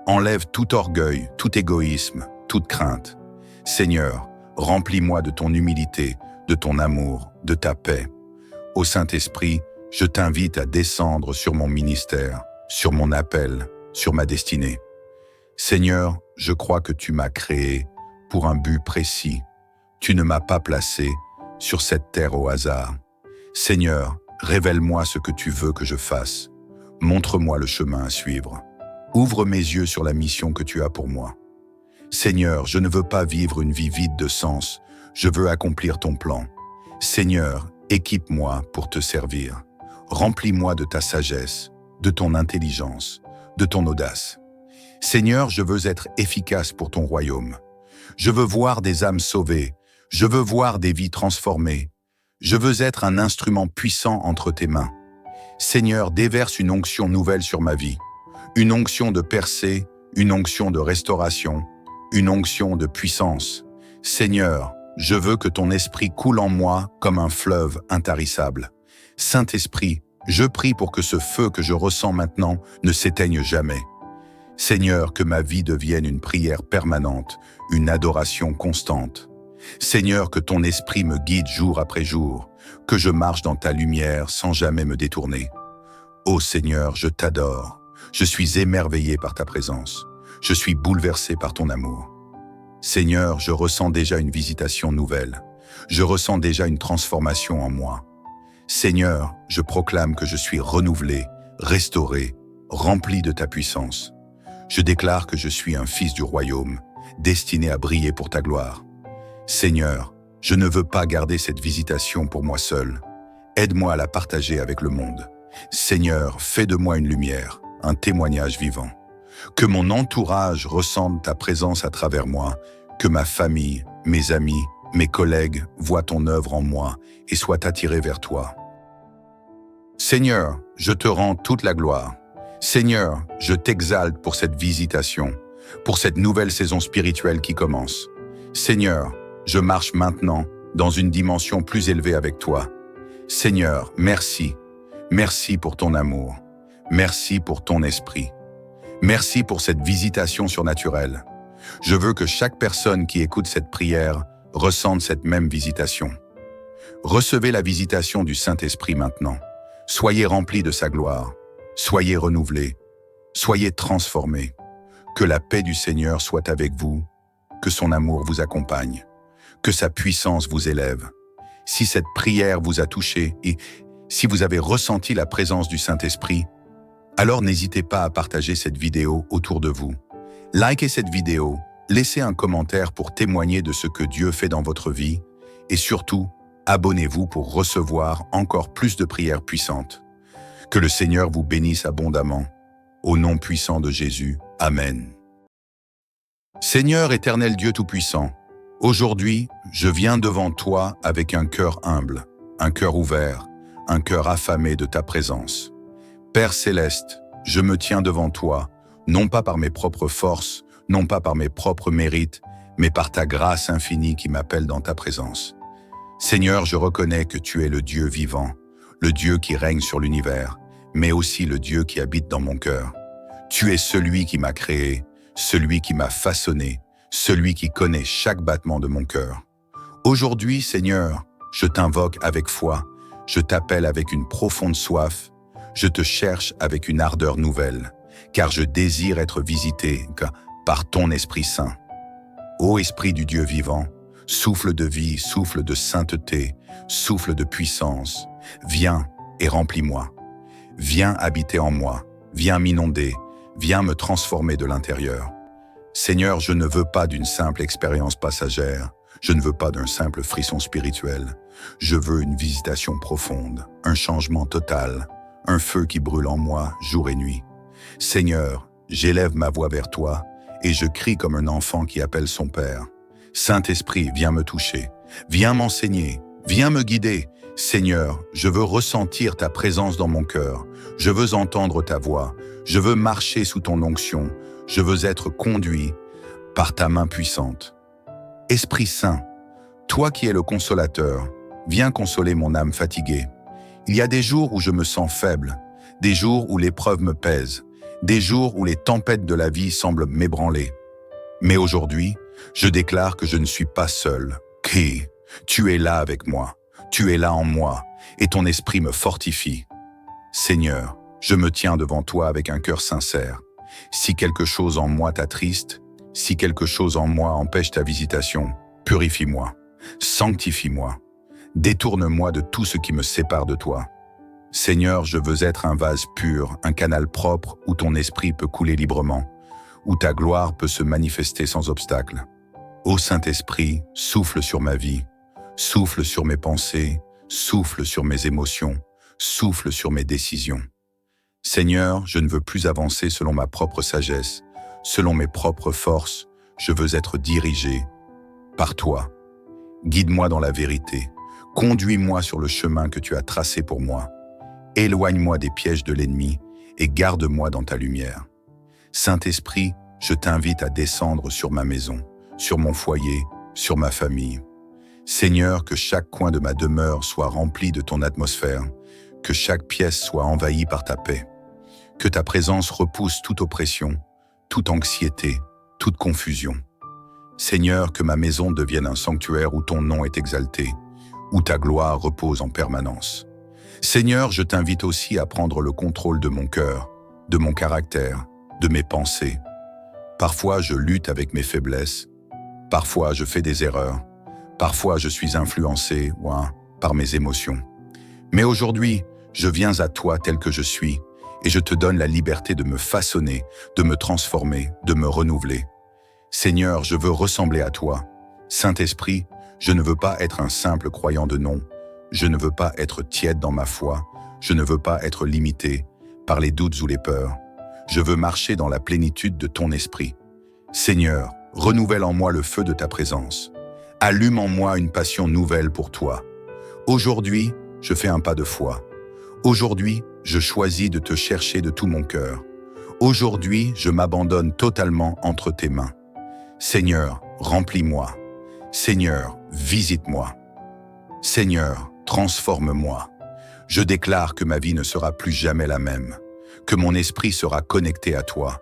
Enlève tout orgueil, tout égoïsme, toute crainte. Seigneur, remplis-moi de ton humilité, de ton amour, de ta paix. Ô Saint-Esprit, je t'invite à descendre sur mon ministère, sur mon appel, sur ma destinée. Seigneur, je crois que tu m'as créé pour un but précis. Tu ne m'as pas placé sur cette terre au hasard. Seigneur, révèle-moi ce que tu veux que je fasse. Montre-moi le chemin à suivre. Ouvre mes yeux sur la mission que tu as pour moi. Seigneur, je ne veux pas vivre une vie vide de sens. Je veux accomplir ton plan. Seigneur, équipe-moi pour te servir. Remplis-moi de ta sagesse, de ton intelligence, de ton audace. Seigneur, je veux être efficace pour ton royaume. Je veux voir des âmes sauvées. Je veux voir des vies transformées. Je veux être un instrument puissant entre tes mains. Seigneur, déverse une onction nouvelle sur ma vie. Une onction de percée, une onction de restauration, une onction de puissance. Seigneur, je veux que ton esprit coule en moi comme un fleuve intarissable. Saint-Esprit, je prie pour que ce feu que je ressens maintenant ne s'éteigne jamais. Seigneur, que ma vie devienne une prière permanente, une adoration constante. Seigneur, que ton esprit me guide jour après jour, que je marche dans ta lumière sans jamais me détourner. Ô Seigneur, je t'adore. Je suis émerveillé par ta présence. Je suis bouleversé par ton amour. Seigneur, je ressens déjà une visitation nouvelle. Je ressens déjà une transformation en moi. Seigneur, je proclame que je suis renouvelé, restauré, rempli de ta puissance. Je déclare que je suis un fils du royaume, destiné à briller pour ta gloire. Seigneur, je ne veux pas garder cette visitation pour moi seul. Aide-moi à la partager avec le monde. Seigneur, fais de moi une lumière, un témoignage vivant. Que mon entourage ressente ta présence à travers moi, que ma famille, mes amis, mes collègues voient ton œuvre en moi et soient attirés vers toi. Seigneur, je te rends toute la gloire. Seigneur, je t'exalte pour cette visitation, pour cette nouvelle saison spirituelle qui commence. Seigneur, je marche maintenant dans une dimension plus élevée avec toi. Seigneur, merci. Merci pour ton amour. Merci pour ton esprit. Merci pour cette visitation surnaturelle. Je veux que chaque personne qui écoute cette prière ressente cette même visitation. Recevez la visitation du Saint-Esprit maintenant. Soyez remplis de sa gloire. Soyez renouvelés. Soyez transformés. Que la paix du Seigneur soit avec vous. Que son amour vous accompagne. Que sa puissance vous élève. Si cette prière vous a touché et si vous avez ressenti la présence du Saint-Esprit, alors n'hésitez pas à partager cette vidéo autour de vous. Likez cette vidéo, laissez un commentaire pour témoigner de ce que Dieu fait dans votre vie et surtout, abonnez-vous pour recevoir encore plus de prières puissantes. Que le Seigneur vous bénisse abondamment. Au nom puissant de Jésus. Amen. Seigneur éternel Dieu Tout-Puissant, aujourd'hui, je viens devant toi avec un cœur humble, un cœur ouvert, un cœur affamé de ta présence. Père céleste, je me tiens devant toi, non pas par mes propres forces, non pas par mes propres mérites, mais par ta grâce infinie qui m'appelle dans ta présence. Seigneur, je reconnais que tu es le Dieu vivant, le Dieu qui règne sur l'univers, mais aussi le Dieu qui habite dans mon cœur. Tu es celui qui m'a créé, celui qui m'a façonné, celui qui connaît chaque battement de mon cœur. Aujourd'hui, Seigneur, je t'invoque avec foi, je t'appelle avec une profonde soif, je te cherche avec une ardeur nouvelle, car je désire être visité par ton Esprit Saint. Ô Esprit du Dieu vivant, souffle de vie, souffle de sainteté, souffle de puissance, viens et remplis-moi. Viens habiter en moi, viens m'inonder, viens me transformer de l'intérieur. Seigneur, je ne veux pas d'une simple expérience passagère, je ne veux pas d'un simple frisson spirituel. Je veux une visitation profonde, un changement total, un feu qui brûle en moi jour et nuit. Seigneur, j'élève ma voix vers toi et je crie comme un enfant qui appelle son Père. Saint-Esprit, viens me toucher, viens m'enseigner, viens me guider. Seigneur, je veux ressentir ta présence dans mon cœur, je veux entendre ta voix, je veux marcher sous ton onction, je veux être conduit par ta main puissante. Esprit Saint, toi qui es le consolateur, viens consoler mon âme fatiguée. Il y a des jours où je me sens faible, des jours où l'épreuve me pèse, des jours où les tempêtes de la vie semblent m'ébranler. Mais aujourd'hui, je déclare que je ne suis pas seul, que tu es là avec moi, tu es là en moi, et ton esprit me fortifie. Seigneur, je me tiens devant toi avec un cœur sincère. Si quelque chose en moi t'attriste, si quelque chose en moi empêche ta visitation, purifie-moi, sanctifie-moi, détourne-moi de tout ce qui me sépare de toi. Seigneur, je veux être un vase pur, un canal propre où ton esprit peut couler librement, où ta gloire peut se manifester sans obstacle. Ô Saint-Esprit, souffle sur ma vie, souffle sur mes pensées, souffle sur mes émotions, souffle sur mes décisions. Seigneur, je ne veux plus avancer selon ma propre sagesse, selon mes propres forces, je veux être dirigé par toi. Guide-moi dans la vérité, conduis-moi sur le chemin que tu as tracé pour moi. Éloigne-moi des pièges de l'ennemi et garde-moi dans ta lumière. Saint-Esprit, je t'invite à descendre sur ma maison, sur mon foyer, sur ma famille. Seigneur, que chaque coin de ma demeure soit rempli de ton atmosphère, que chaque pièce soit envahie par ta paix. Que ta présence repousse toute oppression, toute anxiété, toute confusion. Seigneur, que ma maison devienne un sanctuaire où ton nom est exalté, où ta gloire repose en permanence. Seigneur, je t'invite aussi à prendre le contrôle de mon cœur, de mon caractère, de mes pensées. Parfois, je lutte avec mes faiblesses. Parfois, je fais des erreurs. Parfois, je suis influencé par mes émotions. Mais aujourd'hui, je viens à toi tel que je suis et je te donne la liberté de me façonner, de me transformer, de me renouveler. Seigneur, je veux ressembler à toi. Saint-Esprit, je ne veux pas être un simple croyant de nom. Je ne veux pas être tiède dans ma foi. Je ne veux pas être limité par les doutes ou les peurs. Je veux marcher dans la plénitude de ton esprit. Seigneur, renouvelle en moi le feu de ta présence. Allume en moi une passion nouvelle pour toi. Aujourd'hui, je fais un pas de foi. Aujourd'hui, je choisis de te chercher de tout mon cœur. Aujourd'hui, je m'abandonne totalement entre tes mains. Seigneur, remplis-moi. Seigneur, visite-moi. Seigneur, transforme-moi. Je déclare que ma vie ne sera plus jamais la même, que mon esprit sera connecté à toi,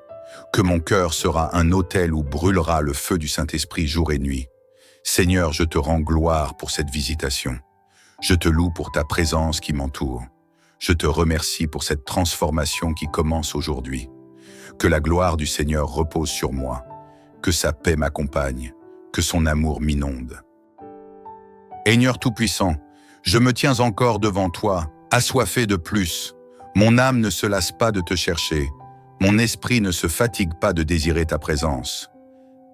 que mon cœur sera un autel où brûlera le feu du Saint-Esprit jour et nuit. Seigneur, je te rends gloire pour cette visitation. Je te loue pour ta présence qui m'entoure. Je te remercie pour cette transformation qui commence aujourd'hui. Que la gloire du Seigneur repose sur moi, que sa paix m'accompagne, que son amour m'inonde. Seigneur Tout-Puissant, je me tiens encore devant toi, assoiffé de plus. Mon âme ne se lasse pas de te chercher. Mon esprit ne se fatigue pas de désirer ta présence.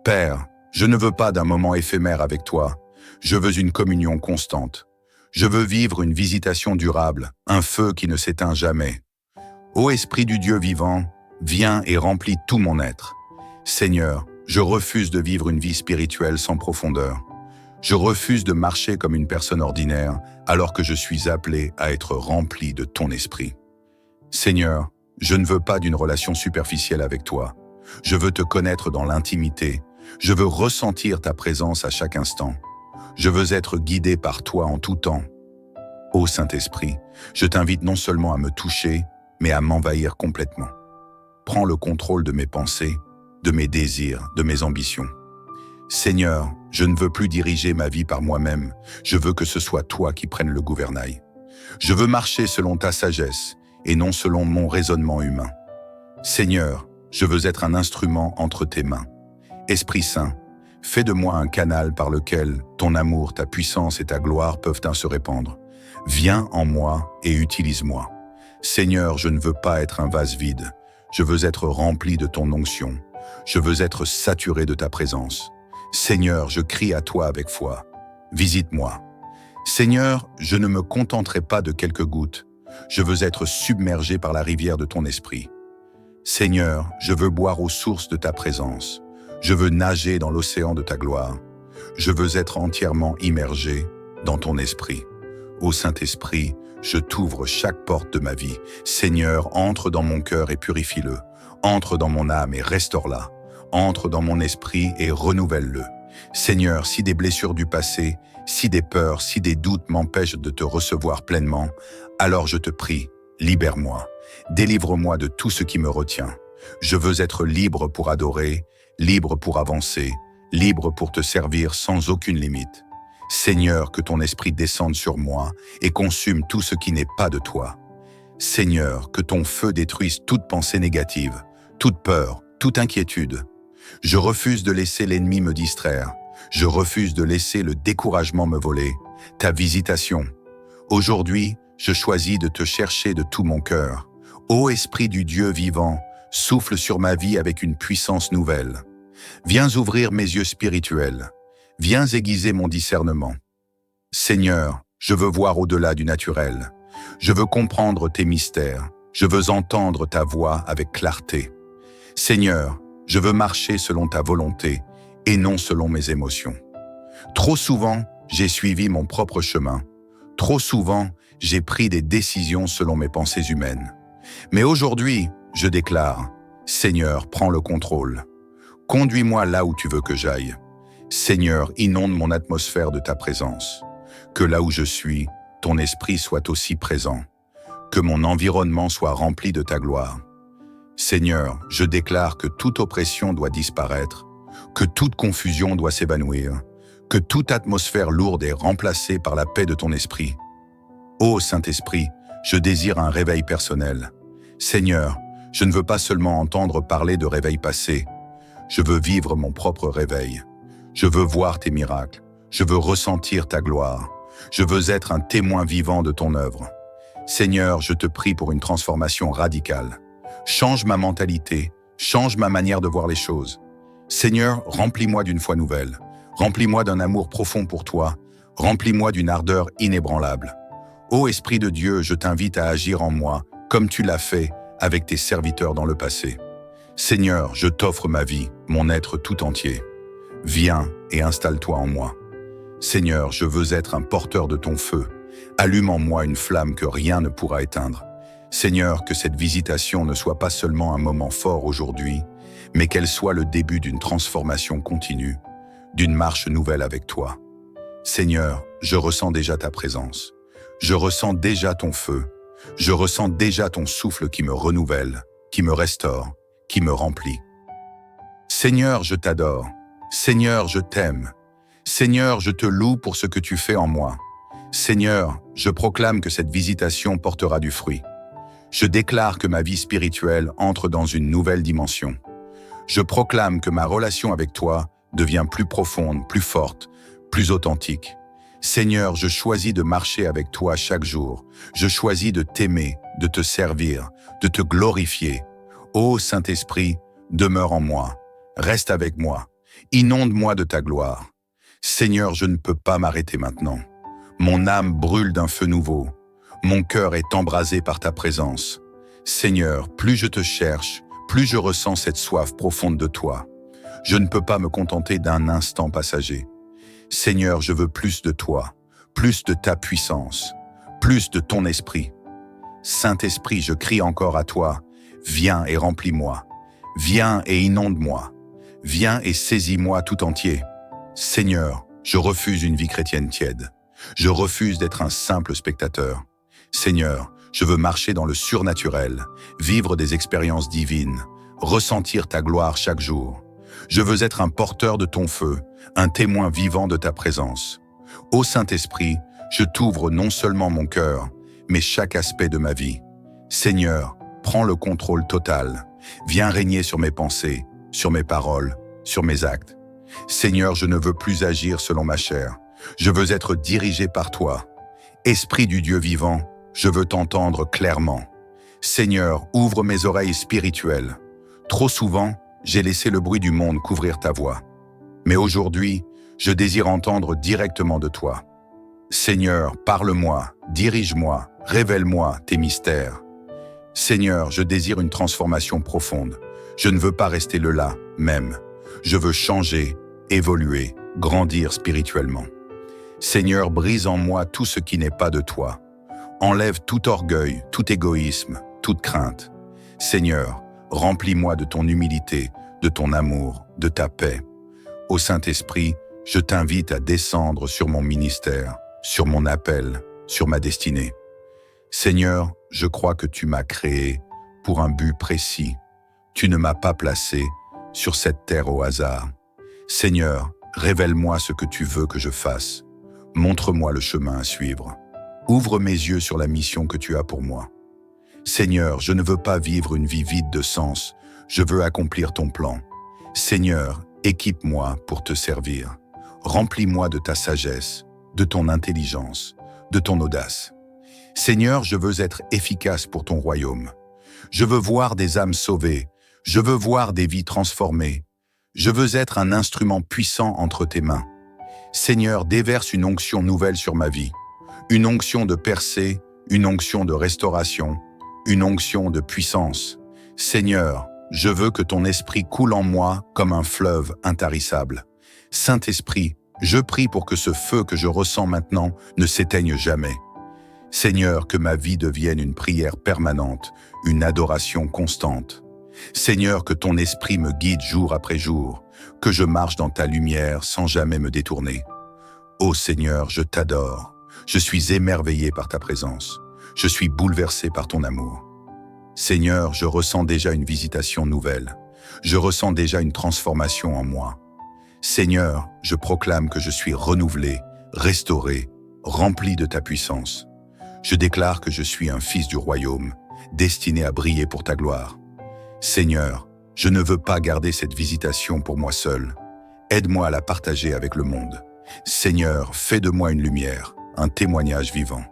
Père, je ne veux pas d'un moment éphémère avec toi. Je veux une communion constante. Je veux vivre une visitation durable, un feu qui ne s'éteint jamais. Ô Esprit du Dieu vivant, viens et remplis tout mon être. Seigneur, je refuse de vivre une vie spirituelle sans profondeur. Je refuse de marcher comme une personne ordinaire alors que je suis appelé à être rempli de ton esprit. Seigneur, je ne veux pas d'une relation superficielle avec toi. Je veux te connaître dans l'intimité. Je veux ressentir ta présence à chaque instant. Je veux être guidé par toi en tout temps. Ô Saint-Esprit, je t'invite non seulement à me toucher, mais à m'envahir complètement. Prends le contrôle de mes pensées, de mes désirs, de mes ambitions. Seigneur, je ne veux plus diriger ma vie par moi-même. Je veux que ce soit toi qui prennes le gouvernail. Je veux marcher selon ta sagesse et non selon mon raisonnement humain. Seigneur, je veux être un instrument entre tes mains. Esprit Saint, fais de moi un canal par lequel ton amour, ta puissance et ta gloire peuvent se répandre. Viens en moi et utilise-moi. Seigneur, je ne veux pas être un vase vide. Je veux être rempli de ton onction. Je veux être saturé de ta présence. Seigneur, je crie à toi avec foi. Visite-moi. Seigneur, je ne me contenterai pas de quelques gouttes. Je veux être submergé par la rivière de ton esprit. Seigneur, je veux boire aux sources de ta présence. Je veux nager dans l'océan de ta gloire. Je veux être entièrement immergé dans ton esprit. Ô Saint-Esprit, je t'ouvre chaque porte de ma vie. Seigneur, entre dans mon cœur et purifie-le. Entre dans mon âme et restaure-la. Entre dans mon esprit et renouvelle-le. Seigneur, si des blessures du passé, si des peurs, si des doutes m'empêchent de te recevoir pleinement, alors je te prie, libère-moi. Délivre-moi de tout ce qui me retient. Je veux être libre pour adorer, libre pour avancer, libre pour te servir sans aucune limite. Seigneur, que ton esprit descende sur moi et consume tout ce qui n'est pas de toi. Seigneur, que ton feu détruise toute pensée négative, toute peur, toute inquiétude. Je refuse de laisser l'ennemi me distraire. Je refuse de laisser le découragement me voler. Ta visitation. Aujourd'hui, je choisis de te chercher de tout mon cœur. Ô Esprit du Dieu vivant, souffle sur ma vie avec une puissance nouvelle. Viens ouvrir mes yeux spirituels. Viens aiguiser mon discernement. Seigneur, je veux voir au-delà du naturel. Je veux comprendre tes mystères. Je veux entendre ta voix avec clarté. Seigneur, je veux marcher selon ta volonté et non selon mes émotions. Trop souvent, j'ai suivi mon propre chemin. Trop souvent, j'ai pris des décisions selon mes pensées humaines. Mais aujourd'hui, je déclare, Seigneur, prends le contrôle. Conduis-moi là où tu veux que j'aille. Seigneur, inonde mon atmosphère de ta présence. Que là où je suis, ton esprit soit aussi présent. Que mon environnement soit rempli de ta gloire. Seigneur, je déclare que toute oppression doit disparaître, que toute confusion doit s'évanouir, que toute atmosphère lourde est remplacée par la paix de ton esprit. Ô Saint-Esprit, je désire un réveil personnel. Seigneur, je ne veux pas seulement entendre parler de réveil passé. Je veux vivre mon propre réveil. Je veux voir tes miracles. Je veux ressentir ta gloire. Je veux être un témoin vivant de ton œuvre. Seigneur, je te prie pour une transformation radicale. Change ma mentalité, change ma manière de voir les choses. Seigneur, remplis-moi d'une foi nouvelle. Remplis-moi d'un amour profond pour toi. Remplis-moi d'une ardeur inébranlable. Ô Esprit de Dieu, je t'invite à agir en moi, comme tu l'as fait avec tes serviteurs dans le passé. Seigneur, je t'offre ma vie, mon être tout entier. Viens et installe-toi en moi. Seigneur, je veux être un porteur de ton feu. Allume en moi une flamme que rien ne pourra éteindre. Seigneur, que cette visitation ne soit pas seulement un moment fort aujourd'hui, mais qu'elle soit le début d'une transformation continue, d'une marche nouvelle avec toi. Seigneur, je ressens déjà ta présence. Je ressens déjà ton feu. Je ressens déjà ton souffle qui me renouvelle, qui me restaure, qui me remplit. Seigneur, je t'adore. Seigneur, je t'aime. Seigneur, je te loue pour ce que tu fais en moi. Seigneur, je proclame que cette visitation portera du fruit. Je déclare que ma vie spirituelle entre dans une nouvelle dimension. Je proclame que ma relation avec toi devient plus profonde, plus forte, plus authentique. Seigneur, je choisis de marcher avec toi chaque jour. Je choisis de t'aimer, de te servir, de te glorifier. Ô Saint-Esprit, demeure en moi, reste avec moi, inonde-moi de ta gloire. Seigneur, je ne peux pas m'arrêter maintenant. Mon âme brûle d'un feu nouveau. Mon cœur est embrasé par ta présence. Seigneur, plus je te cherche, plus je ressens cette soif profonde de toi. Je ne peux pas me contenter d'un instant passager. Seigneur, je veux plus de toi, plus de ta puissance, plus de ton esprit. Saint-Esprit, je crie encore à toi, viens et remplis-moi. Viens et inonde-moi. Viens et saisis-moi tout entier. Seigneur, je refuse une vie chrétienne tiède. Je refuse d'être un simple spectateur. Seigneur, je veux marcher dans le surnaturel, vivre des expériences divines, ressentir ta gloire chaque jour. Je veux être un porteur de ton feu, un témoin vivant de ta présence. Ô Saint-Esprit, je t'ouvre non seulement mon cœur, mais chaque aspect de ma vie. Seigneur, prends le contrôle total. Viens régner sur mes pensées, sur mes paroles, sur mes actes. Seigneur, je ne veux plus agir selon ma chair. Je veux être dirigé par toi. Esprit du Dieu vivant, je veux t'entendre clairement. Seigneur, ouvre mes oreilles spirituelles. Trop souvent, j'ai laissé le bruit du monde couvrir ta voix. Mais aujourd'hui, je désire entendre directement de toi. Seigneur, parle-moi, dirige-moi, révèle-moi tes mystères. Seigneur, je désire une transformation profonde. Je ne veux pas rester le là, même. Je veux changer, évoluer, grandir spirituellement. Seigneur, brise en moi tout ce qui n'est pas de toi. Enlève tout orgueil, tout égoïsme, toute crainte. Seigneur, remplis-moi de ton humilité, de ton amour, de ta paix. Ô Saint-Esprit, je t'invite à descendre sur mon ministère, sur mon appel, sur ma destinée. Seigneur, je crois que tu m'as créé pour un but précis. Tu ne m'as pas placé sur cette terre au hasard. Seigneur, révèle-moi ce que tu veux que je fasse. Montre-moi le chemin à suivre. Ouvre mes yeux sur la mission que tu as pour moi. Seigneur, je ne veux pas vivre une vie vide de sens. Je veux accomplir ton plan. Seigneur, équipe-moi pour te servir. Remplis-moi de ta sagesse, de ton intelligence, de ton audace. Seigneur, je veux être efficace pour ton royaume. Je veux voir des âmes sauvées. Je veux voir des vies transformées. Je veux être un instrument puissant entre tes mains. Seigneur, déverse une onction nouvelle sur ma vie. Une onction de percée, une onction de restauration, une onction de puissance. Seigneur, je veux que ton esprit coule en moi comme un fleuve intarissable. Saint-Esprit, je prie pour que ce feu que je ressens maintenant ne s'éteigne jamais. Seigneur, que ma vie devienne une prière permanente, une adoration constante. Seigneur, que ton esprit me guide jour après jour, que je marche dans ta lumière sans jamais me détourner. Ô Seigneur, je t'adore. Je suis émerveillé par ta présence. Je suis bouleversé par ton amour. Seigneur, je ressens déjà une visitation nouvelle. Je ressens déjà une transformation en moi. Seigneur, je proclame que je suis renouvelé, restauré, rempli de ta puissance. Je déclare que je suis un fils du royaume, destiné à briller pour ta gloire. Seigneur, je ne veux pas garder cette visitation pour moi seul. Aide-moi à la partager avec le monde. Seigneur, fais de moi une lumière, un témoignage vivant.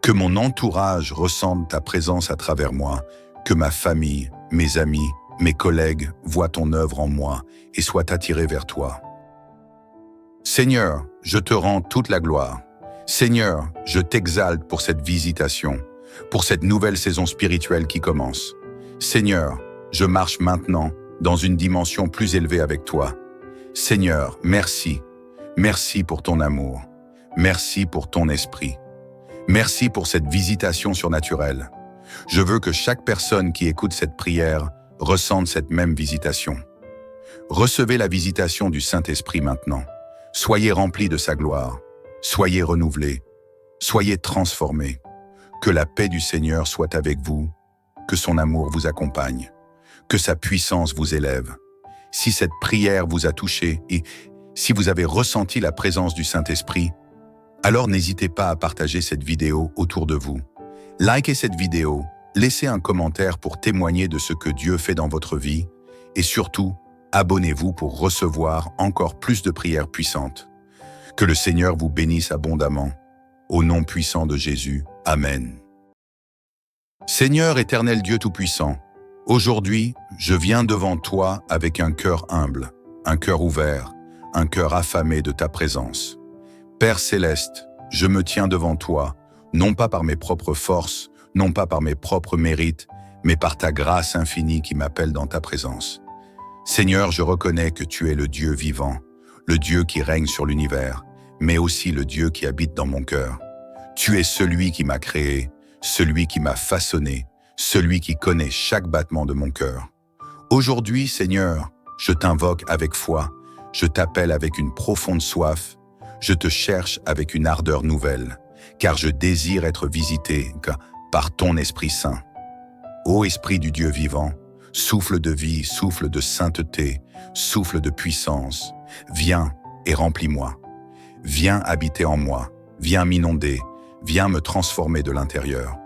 Que mon entourage ressente ta présence à travers moi, que ma famille, mes amis, mes collègues voient ton œuvre en moi et soient attirés vers toi. Seigneur, je te rends toute la gloire. Seigneur, je t'exalte pour cette visitation, pour cette nouvelle saison spirituelle qui commence. Seigneur, je marche maintenant dans une dimension plus élevée avec toi. Seigneur, merci. Merci pour ton amour. Merci pour ton esprit. Merci pour cette visitation surnaturelle. Je veux que chaque personne qui écoute cette prière ressente cette même visitation. Recevez la visitation du Saint-Esprit maintenant. Soyez remplis de sa gloire. Soyez renouvelés. Soyez transformés. Que la paix du Seigneur soit avec vous. Que son amour vous accompagne. Que sa puissance vous élève. Si cette prière vous a touché et si vous avez ressenti la présence du Saint-Esprit, alors n'hésitez pas à partager cette vidéo autour de vous. Likez cette vidéo, laissez un commentaire pour témoigner de ce que Dieu fait dans votre vie et surtout, abonnez-vous pour recevoir encore plus de prières puissantes. Que le Seigneur vous bénisse abondamment. Au nom puissant de Jésus. Amen. Seigneur éternel Dieu Tout-Puissant, aujourd'hui, je viens devant toi avec un cœur humble, un cœur ouvert, un cœur affamé de ta présence. Père céleste, je me tiens devant toi, non pas par mes propres forces, non pas par mes propres mérites, mais par ta grâce infinie qui m'appelle dans ta présence. Seigneur, je reconnais que tu es le Dieu vivant, le Dieu qui règne sur l'univers, mais aussi le Dieu qui habite dans mon cœur. Tu es celui qui m'a créé, celui qui m'a façonné, celui qui connaît chaque battement de mon cœur. Aujourd'hui, Seigneur, je t'invoque avec foi, je t'appelle avec une profonde soif, je te cherche avec une ardeur nouvelle, car je désire être visité par ton Esprit Saint. Ô Esprit du Dieu vivant, souffle de vie, souffle de sainteté, souffle de puissance, viens et remplis-moi. Viens habiter en moi, viens m'inonder, viens me transformer de l'intérieur.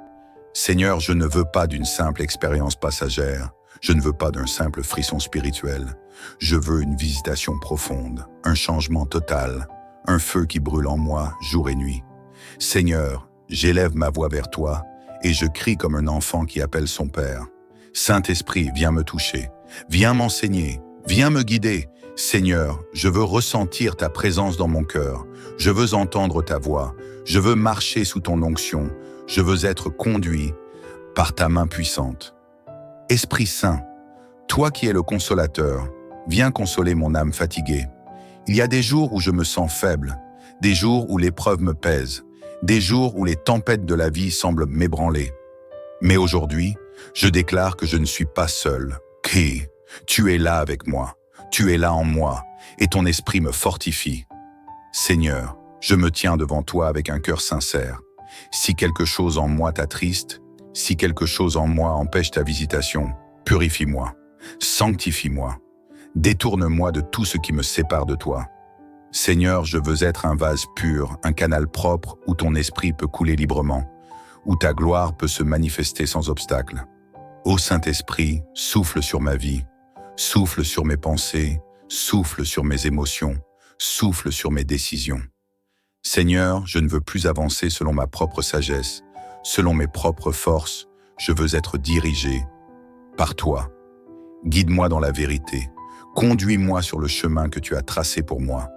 Seigneur, je ne veux pas d'une simple expérience passagère, je ne veux pas d'un simple frisson spirituel. Je veux une visitation profonde, un changement total, un feu qui brûle en moi jour et nuit. Seigneur, j'élève ma voix vers toi et je crie comme un enfant qui appelle son Père. Saint-Esprit, viens me toucher, Viens m'enseigner, viens me guider. Seigneur, je veux ressentir ta présence dans mon cœur. Je veux entendre ta voix. Je veux marcher sous ton onction. Je veux être conduit par ta main puissante. Esprit Saint, toi qui es le consolateur, viens consoler mon âme fatiguée. Il y a des jours où je me sens faible, des jours où l'épreuve me pèse, des jours où les tempêtes de la vie semblent m'ébranler. Mais aujourd'hui, je déclare que je ne suis pas seul. Tu es là avec moi, tu es là en moi, et ton esprit me fortifie. Seigneur, je me tiens devant toi avec un cœur sincère. Si quelque chose en moi t'attriste, si quelque chose en moi empêche ta visitation, purifie-moi, sanctifie-moi, détourne-moi de tout ce qui me sépare de toi. Seigneur, je veux être un vase pur, un canal propre où ton esprit peut couler librement, où ta gloire peut se manifester sans obstacle. Ô Saint-Esprit, souffle sur ma vie, souffle sur mes pensées, souffle sur mes émotions, souffle sur mes décisions. Seigneur, je ne veux plus avancer selon ma propre sagesse, selon mes propres forces, je veux être dirigé par toi. Guide-moi dans la vérité, conduis-moi sur le chemin que tu as tracé pour moi.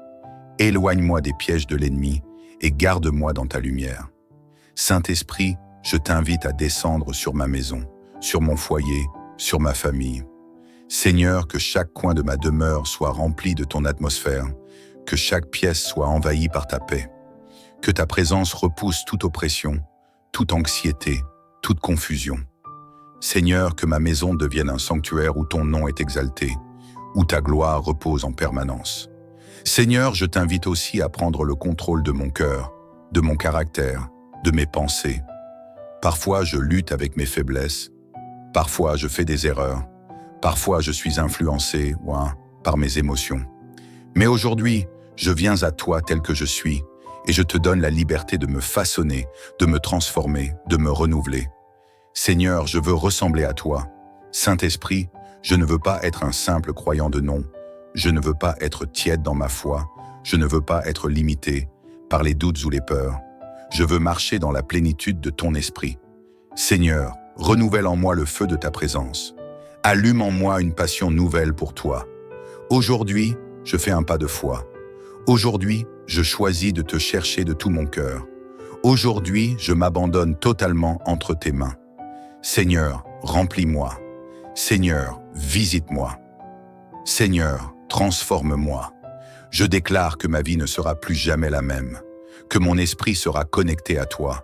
Éloigne-moi des pièges de l'ennemi et garde-moi dans ta lumière. Saint-Esprit, je t'invite à descendre sur ma maison, sur mon foyer, sur ma famille. Seigneur, que chaque coin de ma demeure soit rempli de ton atmosphère, que chaque pièce soit envahie par ta paix, que ta présence repousse toute oppression, toute anxiété, toute confusion. Seigneur, que ma maison devienne un sanctuaire où ton nom est exalté, où ta gloire repose en permanence. Seigneur, je t'invite aussi à prendre le contrôle de mon cœur, de mon caractère, de mes pensées. Parfois, je lutte avec mes faiblesses. Parfois, je fais des erreurs. Parfois, je suis influencé par mes émotions. Mais aujourd'hui, je viens à toi tel que je suis et je te donne la liberté de me façonner, de me transformer, de me renouveler. Seigneur, je veux ressembler à toi. Saint-Esprit, je ne veux pas être un simple croyant de nom. Je ne veux pas être tiède dans ma foi. Je ne veux pas être limité par les doutes ou les peurs. Je veux marcher dans la plénitude de ton esprit. Seigneur, renouvelle en moi le feu de ta présence. Allume en moi une passion nouvelle pour toi. Aujourd'hui, je fais un pas de foi. Aujourd'hui, je choisis de te chercher de tout mon cœur. Aujourd'hui, je m'abandonne totalement entre tes mains. Seigneur, remplis-moi. Seigneur, visite-moi. Seigneur, transforme-moi. Je déclare que ma vie ne sera plus jamais la même, que mon esprit sera connecté à toi,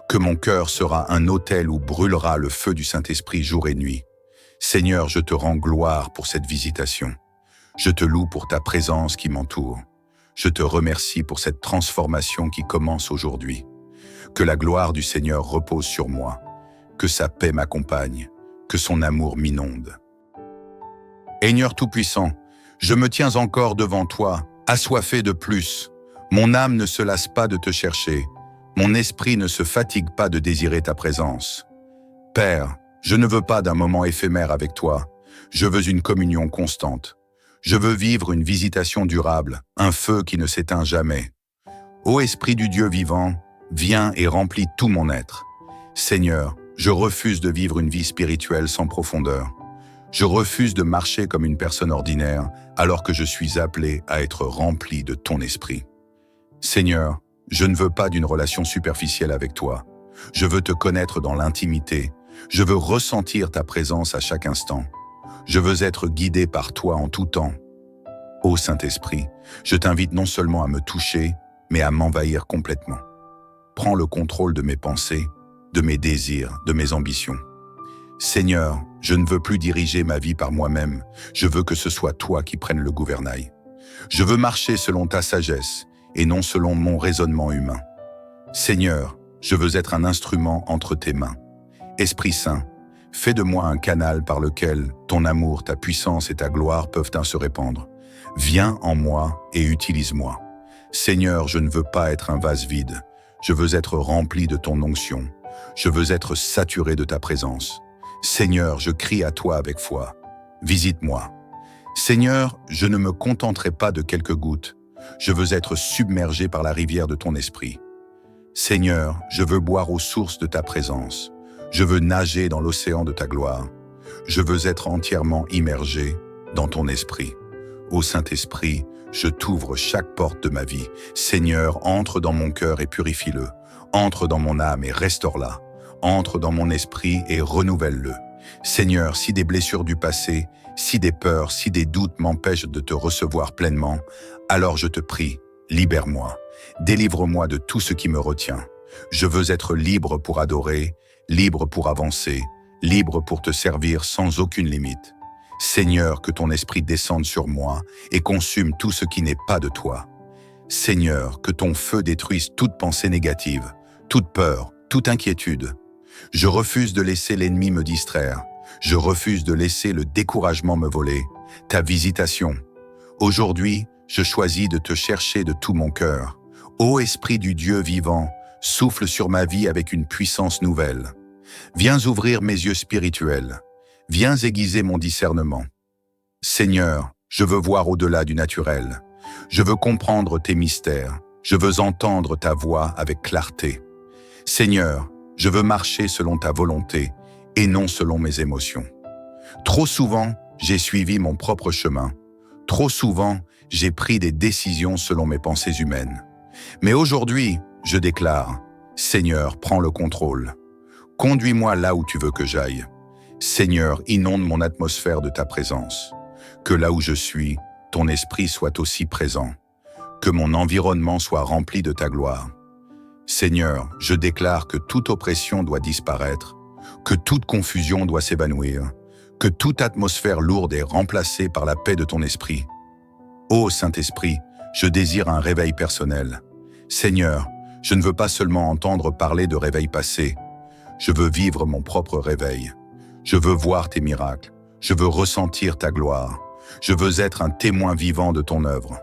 que mon cœur sera un autel où brûlera le feu du Saint-Esprit jour et nuit. Seigneur, je te rends gloire pour cette visitation. Je te loue pour ta présence qui m'entoure. Je te remercie pour cette transformation qui commence aujourd'hui. Que la gloire du Seigneur repose sur moi, que sa paix m'accompagne, que son amour m'inonde. Seigneur Tout-Puissant, je me tiens encore devant toi, assoiffé de plus. Mon âme ne se lasse pas de te chercher. Mon esprit ne se fatigue pas de désirer ta présence. Père, je ne veux pas d'un moment éphémère avec toi. Je veux une communion constante. Je veux vivre une visitation durable, un feu qui ne s'éteint jamais. Ô Esprit du Dieu vivant, viens et remplis tout mon être. Seigneur, je refuse de vivre une vie spirituelle sans profondeur. Je refuse de marcher comme une personne ordinaire alors que je suis appelé à être rempli de ton esprit. Seigneur, je ne veux pas d'une relation superficielle avec toi. Je veux te connaître dans l'intimité. Je veux ressentir ta présence à chaque instant. Je veux être guidé par toi en tout temps. Ô Saint-Esprit, je t'invite non seulement à me toucher, mais à m'envahir complètement. Prends le contrôle de mes pensées, de mes désirs, de mes ambitions. Seigneur, je ne veux plus diriger ma vie par moi-même. Je veux que ce soit toi qui prennes le gouvernail. Je veux marcher selon ta sagesse et non selon mon raisonnement humain. Seigneur, je veux être un instrument entre tes mains. Esprit Saint, fais de moi un canal par lequel ton amour, ta puissance et ta gloire peuvent se répandre. Viens en moi et utilise-moi. Seigneur, je ne veux pas être un vase vide. Je veux être rempli de ton onction. Je veux être saturé de ta présence. Seigneur, je crie à toi avec foi. Visite-moi. Seigneur, je ne me contenterai pas de quelques gouttes. Je veux être submergé par la rivière de ton esprit. Seigneur, je veux boire aux sources de ta présence. Je veux nager dans l'océan de ta gloire. Je veux être entièrement immergé dans ton esprit. Ô Saint-Esprit, je t'ouvre chaque porte de ma vie. Seigneur, entre dans mon cœur et purifie-le. Entre dans mon âme et restaure-la. Entre dans mon esprit et renouvelle-le. Seigneur, si des blessures du passé, si des peurs, si des doutes m'empêchent de te recevoir pleinement, alors je te prie, libère-moi. Délivre-moi de tout ce qui me retient. Je veux être libre pour adorer, libre pour avancer, libre pour te servir sans aucune limite. Seigneur, que ton esprit descende sur moi et consume tout ce qui n'est pas de toi. Seigneur, que ton feu détruise toute pensée négative, toute peur, toute inquiétude. Je refuse de laisser l'ennemi me distraire. Je refuse de laisser le découragement me voler. Ta visitation. Aujourd'hui, je choisis de te chercher de tout mon cœur. Ô Esprit du Dieu vivant, souffle sur ma vie avec une puissance nouvelle. Viens ouvrir mes yeux spirituels. Viens aiguiser mon discernement. Seigneur, je veux voir au-delà du naturel. Je veux comprendre tes mystères. Je veux entendre ta voix avec clarté. Seigneur, je veux marcher selon ta volonté et non selon mes émotions. Trop souvent, j'ai suivi mon propre chemin. Trop souvent, j'ai pris des décisions selon mes pensées humaines. Mais aujourd'hui, je déclare, Seigneur, prends le contrôle. Conduis-moi là où tu veux que j'aille. Seigneur, inonde mon atmosphère de ta présence. Que là où je suis, ton esprit soit aussi présent. Que mon environnement soit rempli de ta gloire. Seigneur, je déclare que toute oppression doit disparaître, que toute confusion doit s'évanouir, que toute atmosphère lourde est remplacée par la paix de ton esprit. Ô Saint-Esprit, je désire un réveil personnel. Seigneur, je ne veux pas seulement entendre parler de réveil passé. Je veux vivre mon propre réveil. Je veux voir tes miracles. Je veux ressentir ta gloire. Je veux être un témoin vivant de ton œuvre.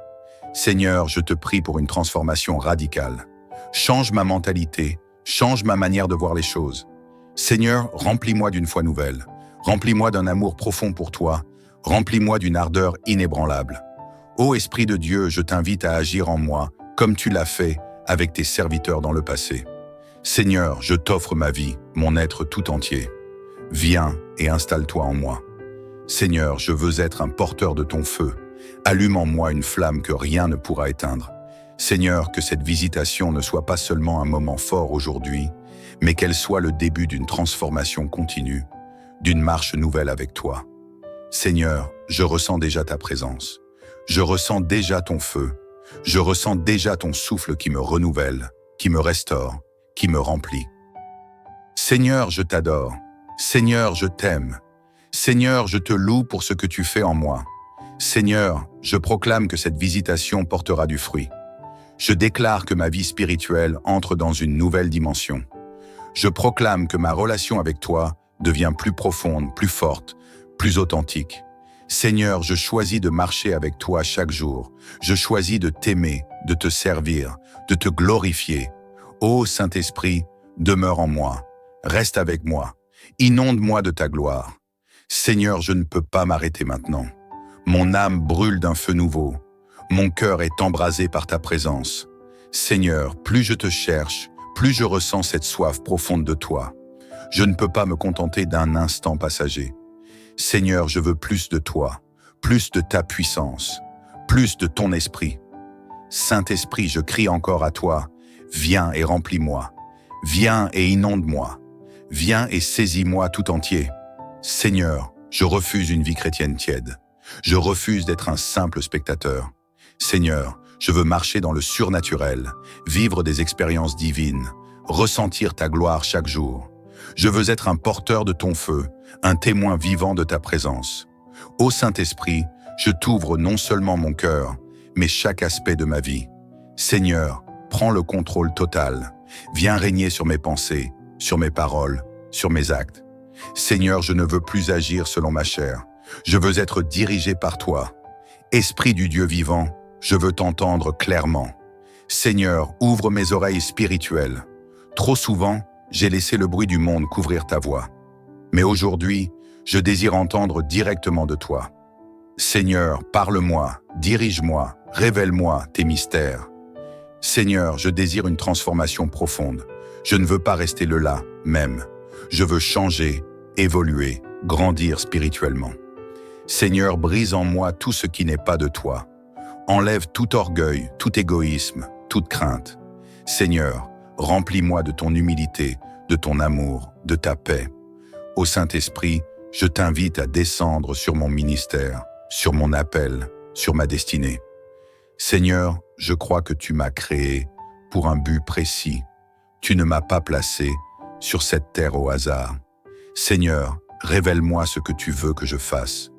Seigneur, je te prie pour une transformation radicale. Change ma mentalité, change ma manière de voir les choses. Seigneur, remplis-moi d'une foi nouvelle. Remplis-moi d'un amour profond pour toi. Remplis-moi d'une ardeur inébranlable. Ô Esprit de Dieu, je t'invite à agir en moi, comme tu l'as fait avec tes serviteurs dans le passé. Seigneur, je t'offre ma vie, mon être tout entier. Viens et installe-toi en moi. Seigneur, je veux être un porteur de ton feu. Allume en moi une flamme que rien ne pourra éteindre. Seigneur, que cette visitation ne soit pas seulement un moment fort aujourd'hui, mais qu'elle soit le début d'une transformation continue, d'une marche nouvelle avec toi. Seigneur, je ressens déjà ta présence. Je ressens déjà ton feu. Je ressens déjà ton souffle qui me renouvelle, qui me restaure, qui me remplit. Seigneur, je t'adore. Seigneur, je t'aime. Seigneur, je te loue pour ce que tu fais en moi. Seigneur, je proclame que cette visitation portera du fruit. Je déclare que ma vie spirituelle entre dans une nouvelle dimension. Je proclame que ma relation avec toi devient plus profonde, plus forte, plus authentique. Seigneur, je choisis de marcher avec toi chaque jour. Je choisis de t'aimer, de te servir, de te glorifier. Ô Saint-Esprit, demeure en moi, reste avec moi, inonde-moi de ta gloire. Seigneur, je ne peux pas m'arrêter maintenant. Mon âme brûle d'un feu nouveau. Mon cœur est embrasé par ta présence. Seigneur, plus je te cherche, plus je ressens cette soif profonde de toi. Je ne peux pas me contenter d'un instant passager. Seigneur, je veux plus de toi, plus de ta puissance, plus de ton esprit. Saint-Esprit, je crie encore à toi, viens et remplis-moi. Viens et inonde-moi. Viens et saisis-moi tout entier. Seigneur, je refuse une vie chrétienne tiède. Je refuse d'être un simple spectateur. Seigneur, je veux marcher dans le surnaturel, vivre des expériences divines, ressentir ta gloire chaque jour. Je veux être un porteur de ton feu, un témoin vivant de ta présence. Ô Saint-Esprit, je t'ouvre non seulement mon cœur, mais chaque aspect de ma vie. Seigneur, prends le contrôle total. Viens régner sur mes pensées, sur mes paroles, sur mes actes. Seigneur, je ne veux plus agir selon ma chair. Je veux être dirigé par toi. Esprit du Dieu vivant, je veux t'entendre clairement. Seigneur, ouvre mes oreilles spirituelles. Trop souvent, j'ai laissé le bruit du monde couvrir ta voix. Mais aujourd'hui, je désire entendre directement de toi. Seigneur, parle-moi, dirige-moi, révèle-moi tes mystères. Seigneur, je désire une transformation profonde. Je ne veux pas rester le là, même. Je veux changer, évoluer, grandir spirituellement. Seigneur, brise en moi tout ce qui n'est pas de toi. Enlève tout orgueil, tout égoïsme, toute crainte. Seigneur, remplis-moi de ton humilité, de ton amour, de ta paix. Ô Saint-Esprit, je t'invite à descendre sur mon ministère, sur mon appel, sur ma destinée. Seigneur, je crois que tu m'as créé pour un but précis. Tu ne m'as pas placé sur cette terre au hasard. Seigneur, révèle-moi ce que tu veux que je fasse.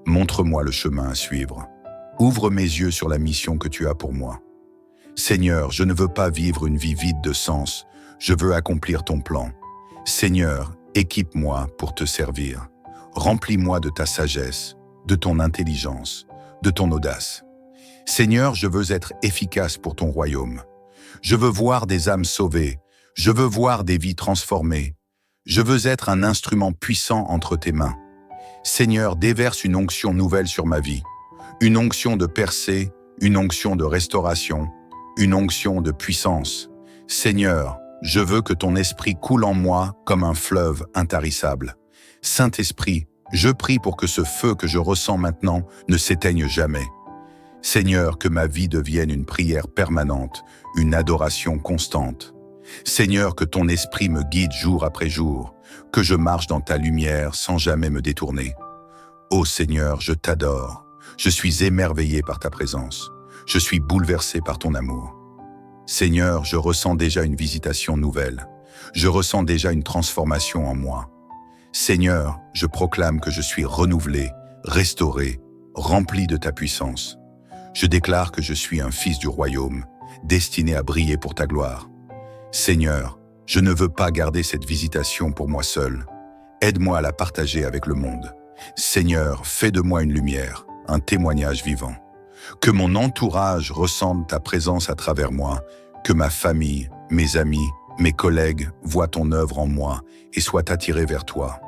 Montre-moi le chemin à suivre. Ouvre mes yeux sur la mission que tu as pour moi. Seigneur, je ne veux pas vivre une vie vide de sens. Je veux accomplir ton plan. Seigneur, équipe-moi pour te servir. Remplis-moi de ta sagesse, de ton intelligence, de ton audace. Seigneur, je veux être efficace pour ton royaume. Je veux voir des âmes sauvées. Je veux voir des vies transformées. Je veux être un instrument puissant entre tes mains. Seigneur, déverse une onction nouvelle sur ma vie. Une onction de percée, une onction de restauration, une onction de puissance. Seigneur, je veux que ton esprit coule en moi comme un fleuve intarissable. Saint-Esprit, je prie pour que ce feu que je ressens maintenant ne s'éteigne jamais. Seigneur, que ma vie devienne une prière permanente, une adoration constante. Seigneur, que ton esprit me guide jour après jour, que je marche dans ta lumière sans jamais me détourner. Ô Seigneur, je t'adore. Je suis émerveillé par ta présence. Je suis bouleversé par ton amour. Seigneur, je ressens déjà une visitation nouvelle. Je ressens déjà une transformation en moi. Seigneur, je proclame que je suis renouvelé, restauré, rempli de ta puissance. Je déclare que je suis un fils du royaume, destiné à briller pour ta gloire. Seigneur, je ne veux pas garder cette visitation pour moi seul. Aide-moi à la partager avec le monde. Seigneur, fais de moi une lumière, un témoignage vivant. Que mon entourage ressente ta présence à travers moi, que ma famille, mes amis, mes collègues voient ton œuvre en moi et soient attirés vers toi.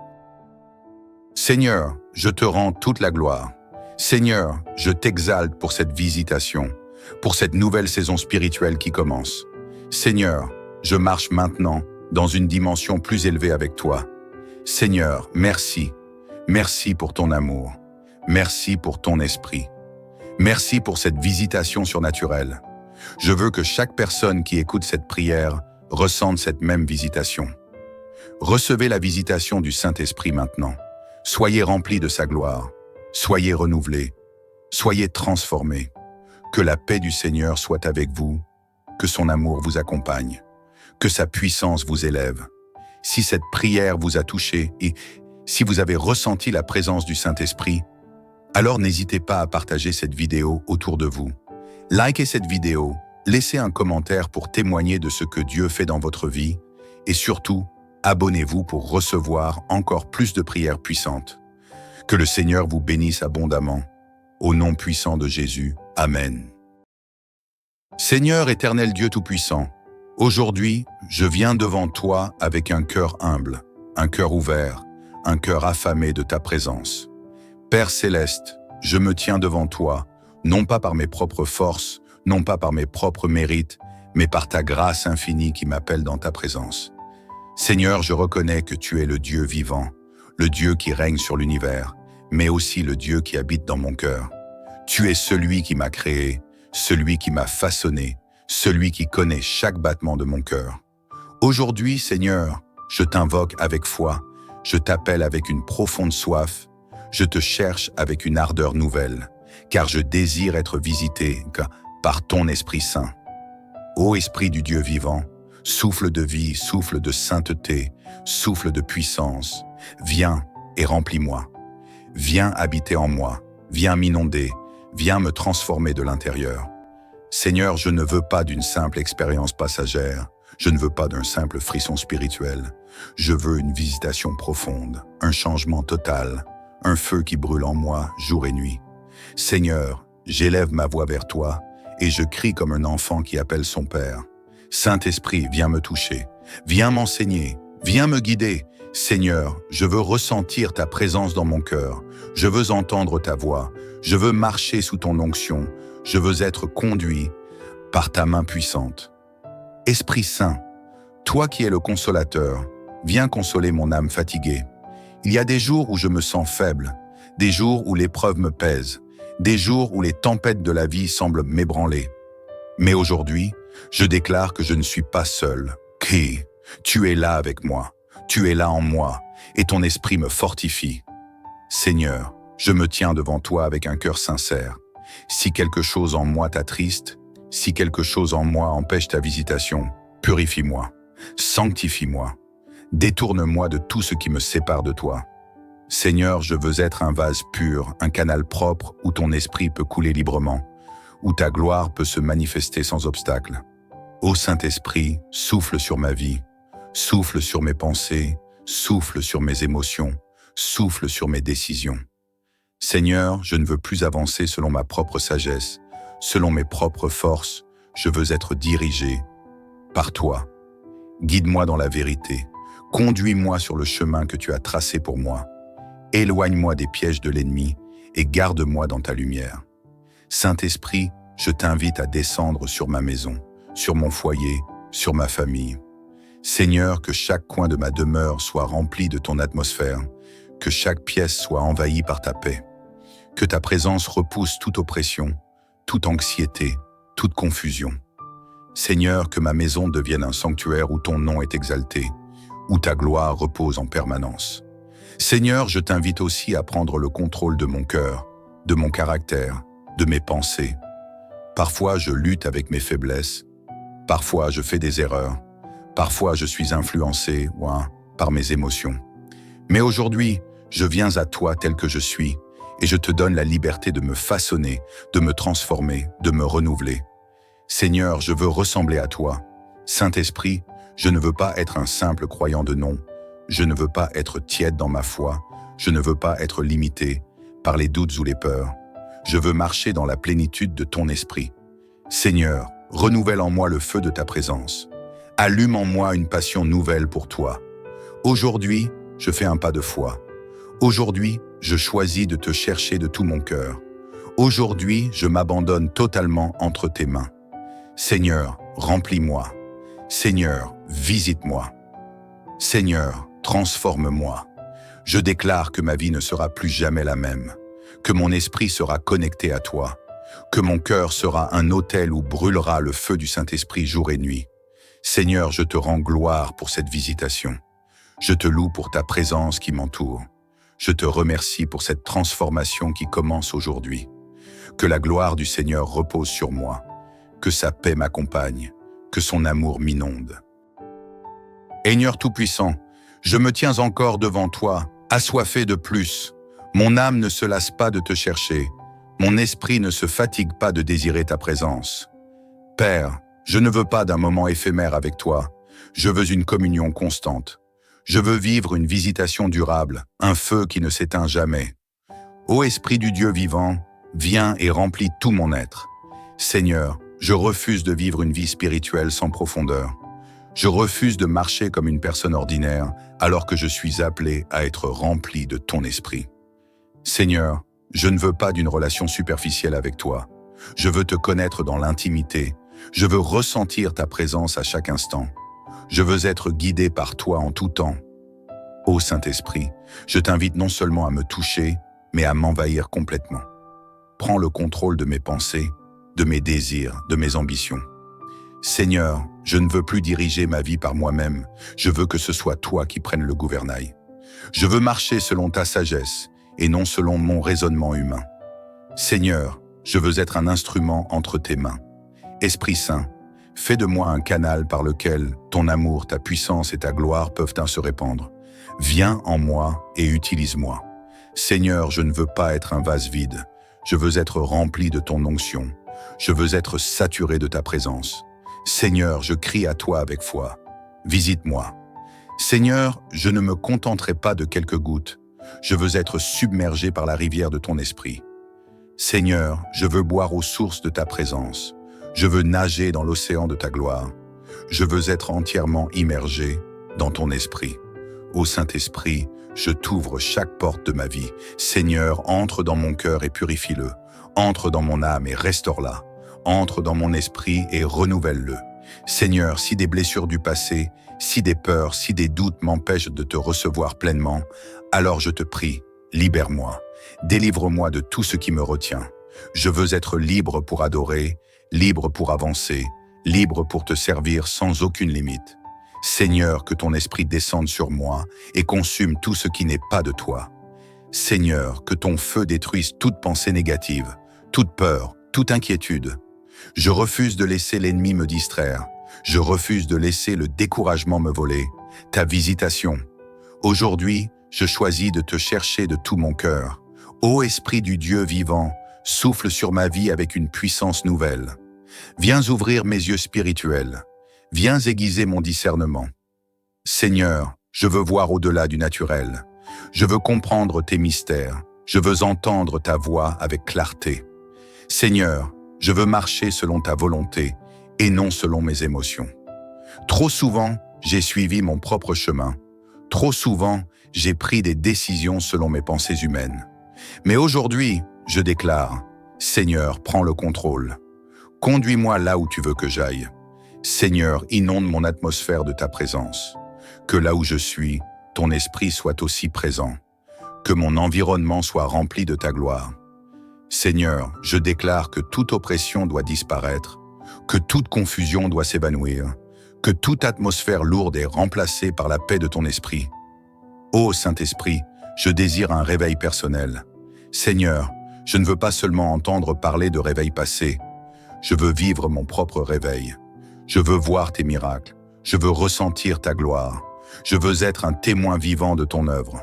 Seigneur, je te rends toute la gloire. Seigneur, je t'exalte pour cette visitation, pour cette nouvelle saison spirituelle qui commence. Seigneur, je marche maintenant dans une dimension plus élevée avec toi. Seigneur, merci. Merci pour ton amour. Merci pour ton esprit. Merci pour cette visitation surnaturelle. Je veux que chaque personne qui écoute cette prière ressente cette même visitation. Recevez la visitation du Saint-Esprit maintenant. Soyez remplis de sa gloire. Soyez renouvelés. Soyez transformés. Que la paix du Seigneur soit avec vous. Que son amour vous accompagne. Que sa puissance vous élève. Si cette prière vous a touché et si vous avez ressenti la présence du Saint-Esprit, alors n'hésitez pas à partager cette vidéo autour de vous. Likez cette vidéo, laissez un commentaire pour témoigner de ce que Dieu fait dans votre vie et surtout, abonnez-vous pour recevoir encore plus de prières puissantes. Que le Seigneur vous bénisse abondamment. Au nom puissant de Jésus. Amen. Seigneur éternel Dieu Tout-Puissant, aujourd'hui, je viens devant toi avec un cœur humble, un cœur ouvert, un cœur affamé de ta présence. Père céleste, je me tiens devant toi, non pas par mes propres forces, non pas par mes propres mérites, mais par ta grâce infinie qui m'appelle dans ta présence. Seigneur, je reconnais que tu es le Dieu vivant, le Dieu qui règne sur l'univers, mais aussi le Dieu qui habite dans mon cœur. Tu es celui qui m'a créé, celui qui m'a façonné, celui qui connaît chaque battement de mon cœur. Aujourd'hui, Seigneur, je t'invoque avec foi, je t'appelle avec une profonde soif, je te cherche avec une ardeur nouvelle, car je désire être visité par ton Esprit Saint. Ô Esprit du Dieu vivant, souffle de vie, souffle de sainteté, souffle de puissance, viens et remplis-moi. Viens habiter en moi, viens m'inonder, viens me transformer de l'intérieur. Seigneur, je ne veux pas d'une simple expérience passagère, je ne veux pas d'un simple frisson spirituel. Je veux une visitation profonde, un changement total, un feu qui brûle en moi jour et nuit. Seigneur, j'élève ma voix vers toi et je crie comme un enfant qui appelle son Père. Saint-Esprit, viens me toucher, viens m'enseigner, viens me guider. Seigneur, je veux ressentir ta présence dans mon cœur, je veux entendre ta voix, je veux marcher sous ton onction, je veux être conduit par ta main puissante. Esprit Saint, toi qui es le consolateur, viens consoler mon âme fatiguée. Il y a des jours où je me sens faible, des jours où l'épreuve me pèse, des jours où les tempêtes de la vie semblent m'ébranler. Mais aujourd'hui, je déclare que je ne suis pas seul. Tu es là avec moi, tu es là en moi, et ton esprit me fortifie. Seigneur, je me tiens devant toi avec un cœur sincère. Si quelque chose en moi t'attriste, si quelque chose en moi empêche ta visitation, purifie-moi, sanctifie-moi, détourne-moi de tout ce qui me sépare de toi. Seigneur, je veux être un vase pur, un canal propre où ton esprit peut couler librement, où ta gloire peut se manifester sans obstacle. Ô Saint-Esprit, souffle sur ma vie, souffle sur mes pensées, souffle sur mes émotions, souffle sur mes décisions. Seigneur, je ne veux plus avancer selon ma propre sagesse, selon mes propres forces, je veux être dirigé par toi. Guide-moi dans la vérité, conduis-moi sur le chemin que tu as tracé pour moi. Éloigne-moi des pièges de l'ennemi et garde-moi dans ta lumière. Saint-Esprit, je t'invite à descendre sur ma maison, sur mon foyer, sur ma famille. Seigneur, que chaque coin de ma demeure soit rempli de ton atmosphère, que chaque pièce soit envahie par ta paix. Que ta présence repousse toute oppression, toute anxiété, toute confusion. Seigneur, que ma maison devienne un sanctuaire où ton nom est exalté, où ta gloire repose en permanence. Seigneur, je t'invite aussi à prendre le contrôle de mon cœur, de mon caractère, de mes pensées. Parfois, je lutte avec mes faiblesses. Parfois, je fais des erreurs. Parfois, je suis influencé par mes émotions. Mais aujourd'hui, je viens à toi tel que je suis et je te donne la liberté de me façonner, de me transformer, de me renouveler. Seigneur, je veux ressembler à toi. Saint-Esprit, je ne veux pas être un simple croyant de nom. Je ne veux pas être tiède dans ma foi. Je ne veux pas être limité par les doutes ou les peurs. Je veux marcher dans la plénitude de ton esprit. Seigneur, renouvelle en moi le feu de ta présence. Allume en moi une passion nouvelle pour toi. Aujourd'hui, je fais un pas de foi. Aujourd'hui, je choisis de te chercher de tout mon cœur. Aujourd'hui, je m'abandonne totalement entre tes mains. Seigneur, remplis-moi. Seigneur, visite-moi. Seigneur, transforme-moi. Je déclare que ma vie ne sera plus jamais la même, que mon esprit sera connecté à toi, que mon cœur sera un autel où brûlera le feu du Saint-Esprit jour et nuit. Seigneur, je te rends gloire pour cette visitation. Je te loue pour ta présence qui m'entoure. Je te remercie pour cette transformation qui commence aujourd'hui. Que la gloire du Seigneur repose sur moi, que sa paix m'accompagne, que son amour m'inonde. Seigneur Tout-Puissant, je me tiens encore devant toi, assoiffé de plus. Mon âme ne se lasse pas de te chercher. Mon esprit ne se fatigue pas de désirer ta présence. Père, je ne veux pas d'un moment éphémère avec toi. Je veux une communion constante. Je veux vivre une visitation durable, un feu qui ne s'éteint jamais. Ô Esprit du Dieu vivant, viens et remplis tout mon être. Seigneur, je refuse de vivre une vie spirituelle sans profondeur. Je refuse de marcher comme une personne ordinaire alors que je suis appelé à être rempli de ton esprit. Seigneur, je ne veux pas d'une relation superficielle avec toi. Je veux te connaître dans l'intimité. Je veux ressentir ta présence à chaque instant. Je veux être guidé par toi en tout temps. Ô Saint-Esprit, je t'invite non seulement à me toucher, mais à m'envahir complètement. Prends le contrôle de mes pensées, de mes désirs, de mes ambitions. Seigneur, je ne veux plus diriger ma vie par moi-même. Je veux que ce soit toi qui prennes le gouvernail. Je veux marcher selon ta sagesse et non selon mon raisonnement humain. Seigneur, je veux être un instrument entre tes mains. Esprit Saint, fais de moi un canal par lequel ton amour, ta puissance et ta gloire peuvent se répandre. Viens en moi et utilise-moi. Seigneur, je ne veux pas être un vase vide. Je veux être rempli de ton onction. Je veux être saturé de ta présence. Seigneur, je crie à toi avec foi. Visite-moi. Seigneur, je ne me contenterai pas de quelques gouttes. Je veux être submergé par la rivière de ton esprit. Seigneur, je veux boire aux sources de ta présence. Je veux nager dans l'océan de ta gloire. Je veux être entièrement immergé dans ton esprit. Ô Saint-Esprit, je t'ouvre chaque porte de ma vie. Seigneur, entre dans mon cœur et purifie-le. Entre dans mon âme et restaure-la. Entre dans mon esprit et renouvelle-le. Seigneur, si des blessures du passé, si des peurs, si des doutes m'empêchent de te recevoir pleinement, alors je te prie, libère-moi, délivre-moi de tout ce qui me retient. Je veux être libre pour adorer, libre pour avancer, libre pour te servir sans aucune limite. Seigneur, que ton esprit descende sur moi et consume tout ce qui n'est pas de toi. Seigneur, que ton feu détruise toute pensée négative, toute peur, toute inquiétude. Je refuse de laisser l'ennemi me distraire. Je refuse de laisser le découragement me voler. Ta visitation. Aujourd'hui, je choisis de te chercher de tout mon cœur. Ô Esprit du Dieu vivant, souffle sur ma vie avec une puissance nouvelle. Viens ouvrir mes yeux spirituels. Viens aiguiser mon discernement. Seigneur, je veux voir au-delà du naturel. Je veux comprendre tes mystères. Je veux entendre ta voix avec clarté. Seigneur, je veux marcher selon ta volonté et non selon mes émotions. Trop souvent, j'ai suivi mon propre chemin. Trop souvent, j'ai pris des décisions selon mes pensées humaines. Mais aujourd'hui, je déclare, Seigneur, prends le contrôle. Conduis-moi là où tu veux que j'aille. Seigneur, inonde mon atmosphère de ta présence. Que là où je suis, ton esprit soit aussi présent. Que mon environnement soit rempli de ta gloire. Seigneur, je déclare que toute oppression doit disparaître, que toute confusion doit s'évanouir, que toute atmosphère lourde est remplacée par la paix de ton esprit. Ô Saint-Esprit, je désire un réveil personnel. Seigneur, je ne veux pas seulement entendre parler de réveil passé. Je veux vivre mon propre réveil. Je veux voir tes miracles. Je veux ressentir ta gloire. Je veux être un témoin vivant de ton œuvre.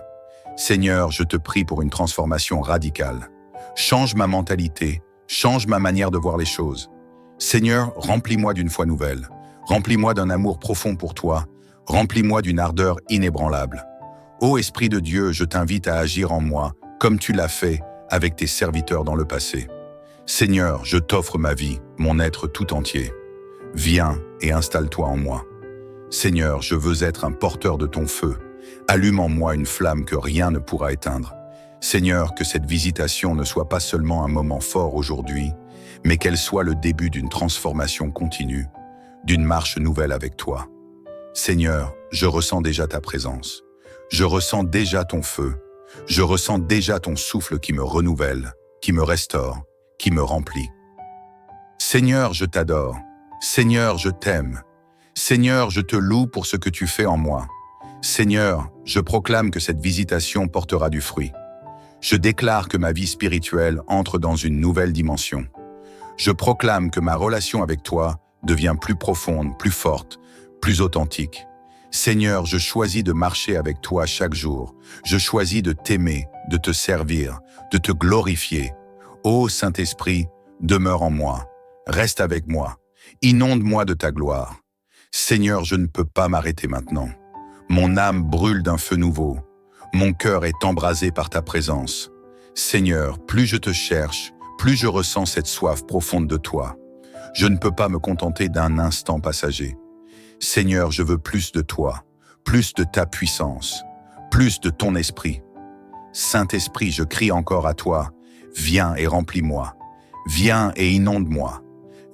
Seigneur, je te prie pour une transformation radicale. Change ma mentalité, change ma manière de voir les choses. Seigneur, remplis-moi d'une foi nouvelle. Remplis-moi d'un amour profond pour toi. Remplis-moi d'une ardeur inébranlable. Ô Esprit de Dieu, je t'invite à agir en moi, comme tu l'as fait avec tes serviteurs dans le passé. Seigneur, je t'offre ma vie, mon être tout entier. Viens et installe-toi en moi. Seigneur, je veux être un porteur de ton feu. Allume en moi une flamme que rien ne pourra éteindre. Seigneur, que cette visitation ne soit pas seulement un moment fort aujourd'hui, mais qu'elle soit le début d'une transformation continue, d'une marche nouvelle avec toi. Seigneur, je ressens déjà ta présence. Je ressens déjà ton feu. Je ressens déjà ton souffle qui me renouvelle, qui me restaure, qui me remplit. Seigneur, je t'adore. Seigneur, je t'aime. Seigneur, je te loue pour ce que tu fais en moi. Seigneur, je proclame que cette visitation portera du fruit. Je déclare que ma vie spirituelle entre dans une nouvelle dimension. Je proclame que ma relation avec toi devient plus profonde, plus forte, plus authentique. Seigneur, je choisis de marcher avec toi chaque jour. Je choisis de t'aimer, de te servir, de te glorifier. Ô Saint-Esprit, demeure en moi, reste avec moi, inonde-moi de ta gloire. Seigneur, je ne peux pas m'arrêter maintenant. Mon âme brûle d'un feu nouveau. Mon cœur est embrasé par ta présence. Seigneur, plus je te cherche, plus je ressens cette soif profonde de toi. Je ne peux pas me contenter d'un instant passager. Seigneur, je veux plus de toi, plus de ta puissance, plus de ton esprit. Saint-Esprit, je crie encore à toi, viens et remplis-moi. Viens et inonde-moi.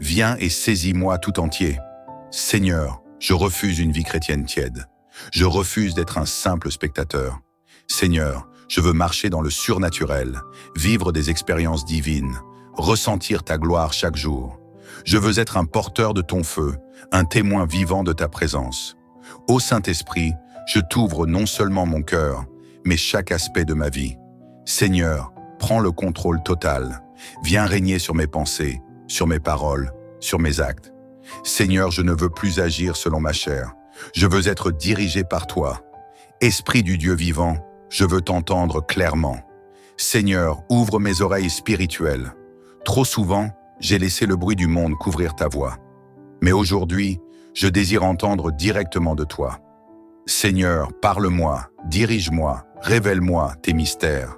Viens et saisis-moi tout entier. Seigneur, je refuse une vie chrétienne tiède. Je refuse d'être un simple spectateur. Seigneur, je veux marcher dans le surnaturel, vivre des expériences divines, ressentir ta gloire chaque jour. Je veux être un porteur de ton feu, un témoin vivant de ta présence. Ô Saint-Esprit, je t'ouvre non seulement mon cœur, mais chaque aspect de ma vie. Seigneur, prends le contrôle total. Viens régner sur mes pensées, sur mes paroles, sur mes actes. Seigneur, je ne veux plus agir selon ma chair. Je veux être dirigé par toi. Esprit du Dieu vivant, je veux t'entendre clairement. Seigneur, ouvre mes oreilles spirituelles. Trop souvent, j'ai laissé le bruit du monde couvrir ta voix. Mais aujourd'hui, je désire entendre directement de toi. Seigneur, parle-moi, dirige-moi, révèle-moi tes mystères.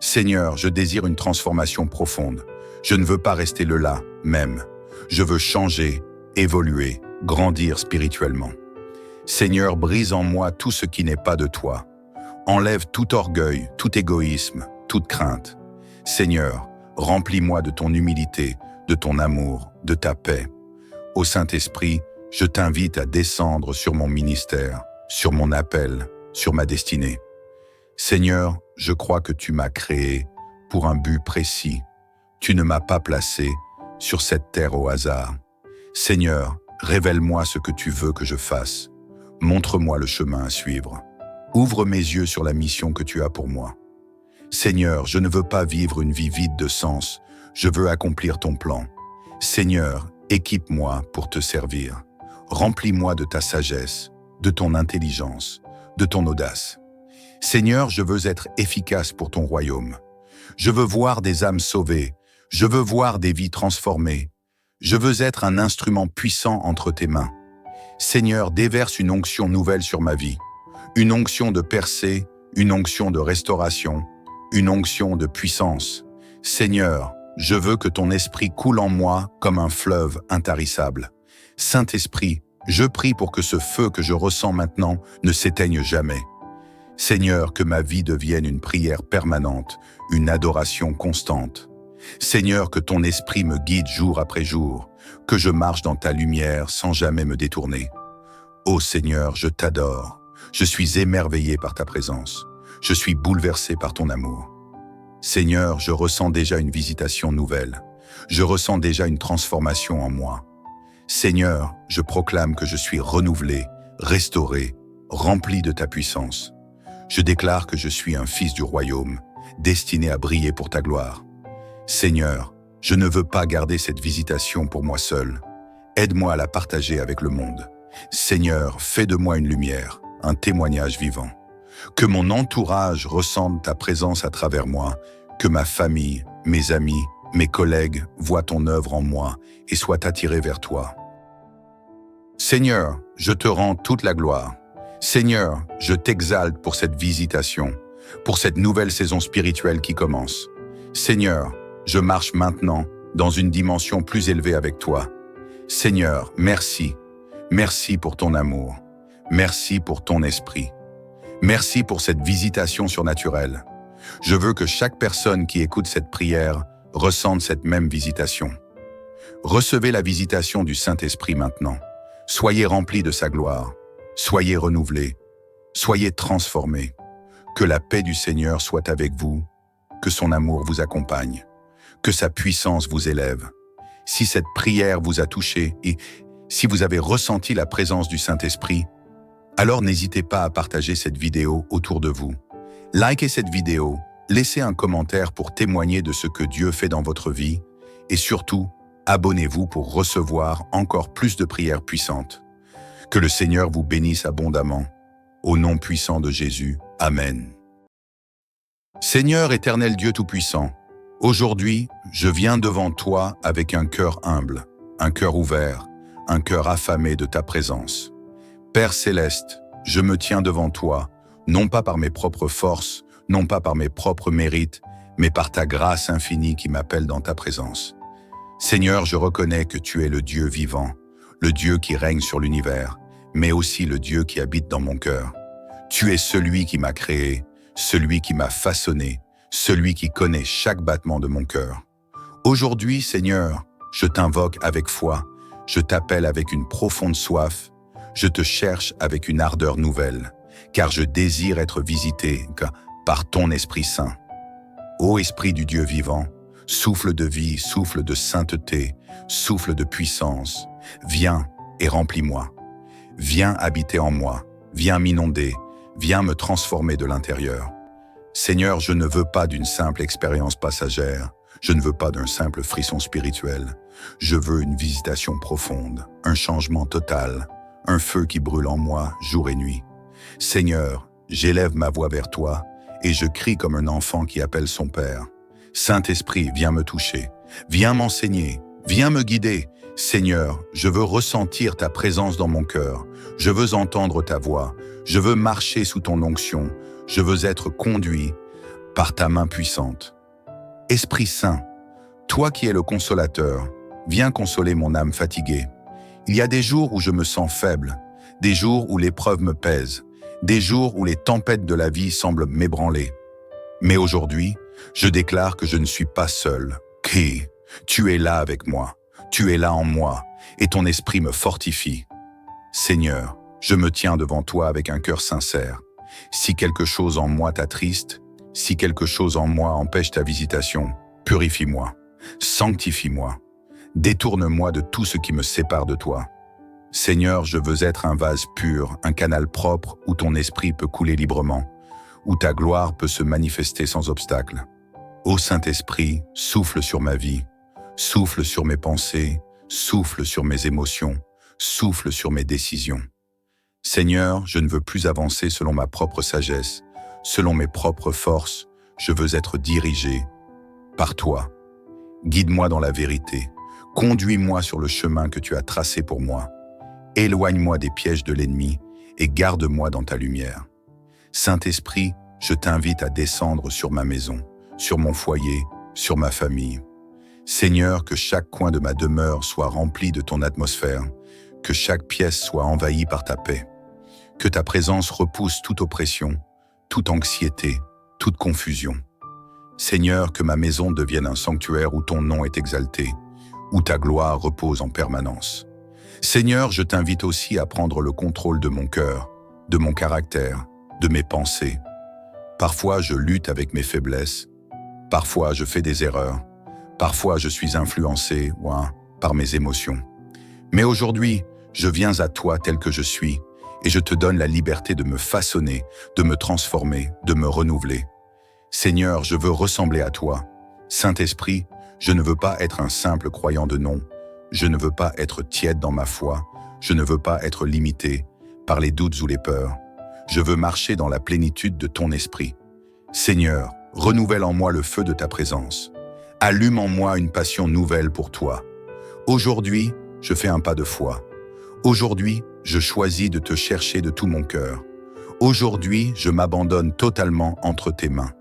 Seigneur, je désire une transformation profonde. Je ne veux pas rester le là, même. Je veux changer, évoluer, grandir spirituellement. Seigneur, brise en moi tout ce qui n'est pas de toi. Enlève tout orgueil, tout égoïsme, toute crainte. Seigneur, remplis-moi de ton humilité, de ton amour, de ta paix. Ô Saint-Esprit, je t'invite à descendre sur mon ministère, sur mon appel, sur ma destinée. Seigneur, je crois que tu m'as créé pour un but précis. Tu ne m'as pas placé sur cette terre au hasard. Seigneur, révèle-moi ce que tu veux que je fasse. Montre-moi le chemin à suivre. Ouvre mes yeux sur la mission que tu as pour moi. Seigneur, je ne veux pas vivre une vie vide de sens. Je veux accomplir ton plan. Seigneur, équipe-moi pour te servir. Remplis-moi de ta sagesse, de ton intelligence, de ton audace. Seigneur, je veux être efficace pour ton royaume. Je veux voir des âmes sauvées. Je veux voir des vies transformées. Je veux être un instrument puissant entre tes mains. Seigneur, déverse une onction nouvelle sur ma vie. Une onction de percée, une onction de restauration, une onction de puissance. Seigneur, je veux que ton esprit coule en moi comme un fleuve intarissable. Saint-Esprit, je prie pour que ce feu que je ressens maintenant ne s'éteigne jamais. Seigneur, que ma vie devienne une prière permanente, une adoration constante. Seigneur, que ton esprit me guide jour après jour, que je marche dans ta lumière sans jamais me détourner. Ô Seigneur, je t'adore. Je suis émerveillé par ta présence. Je suis bouleversé par ton amour. Seigneur, je ressens déjà une visitation nouvelle. Je ressens déjà une transformation en moi. Seigneur, je proclame que je suis renouvelé, restauré, rempli de ta puissance. Je déclare que je suis un fils du royaume, destiné à briller pour ta gloire. Seigneur, je ne veux pas garder cette visitation pour moi seul. Aide-moi à la partager avec le monde. Seigneur, fais de moi une lumière, un témoignage vivant. Que mon entourage ressente ta présence à travers moi, que ma famille, mes amis, mes collègues voient ton œuvre en moi et soient attirés vers toi. Seigneur, je te rends toute la gloire. Seigneur, je t'exalte pour cette visitation, pour cette nouvelle saison spirituelle qui commence. Seigneur, je marche maintenant dans une dimension plus élevée avec toi. Seigneur, merci. Merci pour ton amour. Merci pour ton esprit. Merci pour cette visitation surnaturelle. Je veux que chaque personne qui écoute cette prière ressente cette même visitation. Recevez la visitation du Saint-Esprit maintenant. Soyez remplis de sa gloire. Soyez renouvelés. Soyez transformés. Que la paix du Seigneur soit avec vous. Que son amour vous accompagne. Que sa puissance vous élève. Si cette prière vous a touché et si vous avez ressenti la présence du Saint-Esprit, alors n'hésitez pas à partager cette vidéo autour de vous. Likez cette vidéo, laissez un commentaire pour témoigner de ce que Dieu fait dans votre vie et surtout, abonnez-vous pour recevoir encore plus de prières puissantes. Que le Seigneur vous bénisse abondamment. Au nom puissant de Jésus. Amen. Seigneur éternel Dieu Tout-Puissant, aujourd'hui, je viens devant toi avec un cœur humble, un cœur ouvert, un cœur affamé de ta présence. Père céleste, je me tiens devant toi, non pas par mes propres forces, non pas par mes propres mérites, mais par ta grâce infinie qui m'appelle dans ta présence. Seigneur, je reconnais que tu es le Dieu vivant, le Dieu qui règne sur l'univers, mais aussi le Dieu qui habite dans mon cœur. Tu es celui qui m'a créé, celui qui m'a façonné, celui qui connaît chaque battement de mon cœur. Aujourd'hui, Seigneur, je t'invoque avec foi, je t'appelle avec une profonde soif, je te cherche avec une ardeur nouvelle, car je désire être visité par ton Esprit Saint. Ô Esprit du Dieu vivant, souffle de vie, souffle de sainteté, souffle de puissance, viens et remplis-moi. Viens habiter en moi, viens m'inonder, viens me transformer de l'intérieur. Seigneur, je ne veux pas d'une simple expérience passagère, je ne veux pas d'un simple frisson spirituel. Je veux une visitation profonde, un changement total, un feu qui brûle en moi jour et nuit. Seigneur, j'élève ma voix vers toi et je crie comme un enfant qui appelle son Père. Saint-Esprit, viens me toucher, viens m'enseigner, viens me guider. Seigneur, je veux ressentir ta présence dans mon cœur, je veux entendre ta voix, je veux marcher sous ton onction, je veux être conduit par ta main puissante. Esprit Saint, toi qui es le consolateur, viens consoler mon âme fatiguée. Il y a des jours où je me sens faible, des jours où l'épreuve me pèse, des jours où les tempêtes de la vie semblent m'ébranler. Mais aujourd'hui, je déclare que je ne suis pas seul, que tu es là avec moi, tu es là en moi, et ton esprit me fortifie. Seigneur, je me tiens devant toi avec un cœur sincère. Si quelque chose en moi t'attriste, si quelque chose en moi empêche ta visitation, purifie-moi, sanctifie-moi, détourne-moi de tout ce qui me sépare de toi. Seigneur, je veux être un vase pur, un canal propre où ton esprit peut couler librement, où ta gloire peut se manifester sans obstacle. Ô Saint-Esprit, souffle sur ma vie, souffle sur mes pensées, souffle sur mes émotions, souffle sur mes décisions. Seigneur, je ne veux plus avancer selon ma propre sagesse, selon mes propres forces, je veux être dirigé par toi. Guide-moi dans la vérité, conduis-moi sur le chemin que tu as tracé pour moi. Éloigne-moi des pièges de l'ennemi et garde-moi dans ta lumière. Saint-Esprit, je t'invite à descendre sur ma maison, sur mon foyer, sur ma famille. Seigneur, que chaque coin de ma demeure soit rempli de ton atmosphère, que chaque pièce soit envahie par ta paix. Que ta présence repousse toute oppression, toute anxiété, toute confusion. Seigneur, que ma maison devienne un sanctuaire où ton nom est exalté, où ta gloire repose en permanence. Seigneur, je t'invite aussi à prendre le contrôle de mon cœur, de mon caractère, de mes pensées. Parfois, je lutte avec mes faiblesses. Parfois, je fais des erreurs. Parfois, je suis influencé par mes émotions. Mais aujourd'hui, je viens à toi tel que je suis et je te donne la liberté de me façonner, de me transformer, de me renouveler. Seigneur, je veux ressembler à toi. Saint-Esprit, je ne veux pas être un simple croyant de nom. Je ne veux pas être tiède dans ma foi. Je ne veux pas être limité par les doutes ou les peurs. Je veux marcher dans la plénitude de ton esprit. Seigneur, renouvelle en moi le feu de ta présence. Allume en moi une passion nouvelle pour toi. Aujourd'hui, je fais un pas de foi. Aujourd'hui, je choisis de te chercher de tout mon cœur. Aujourd'hui, je m'abandonne totalement entre tes mains.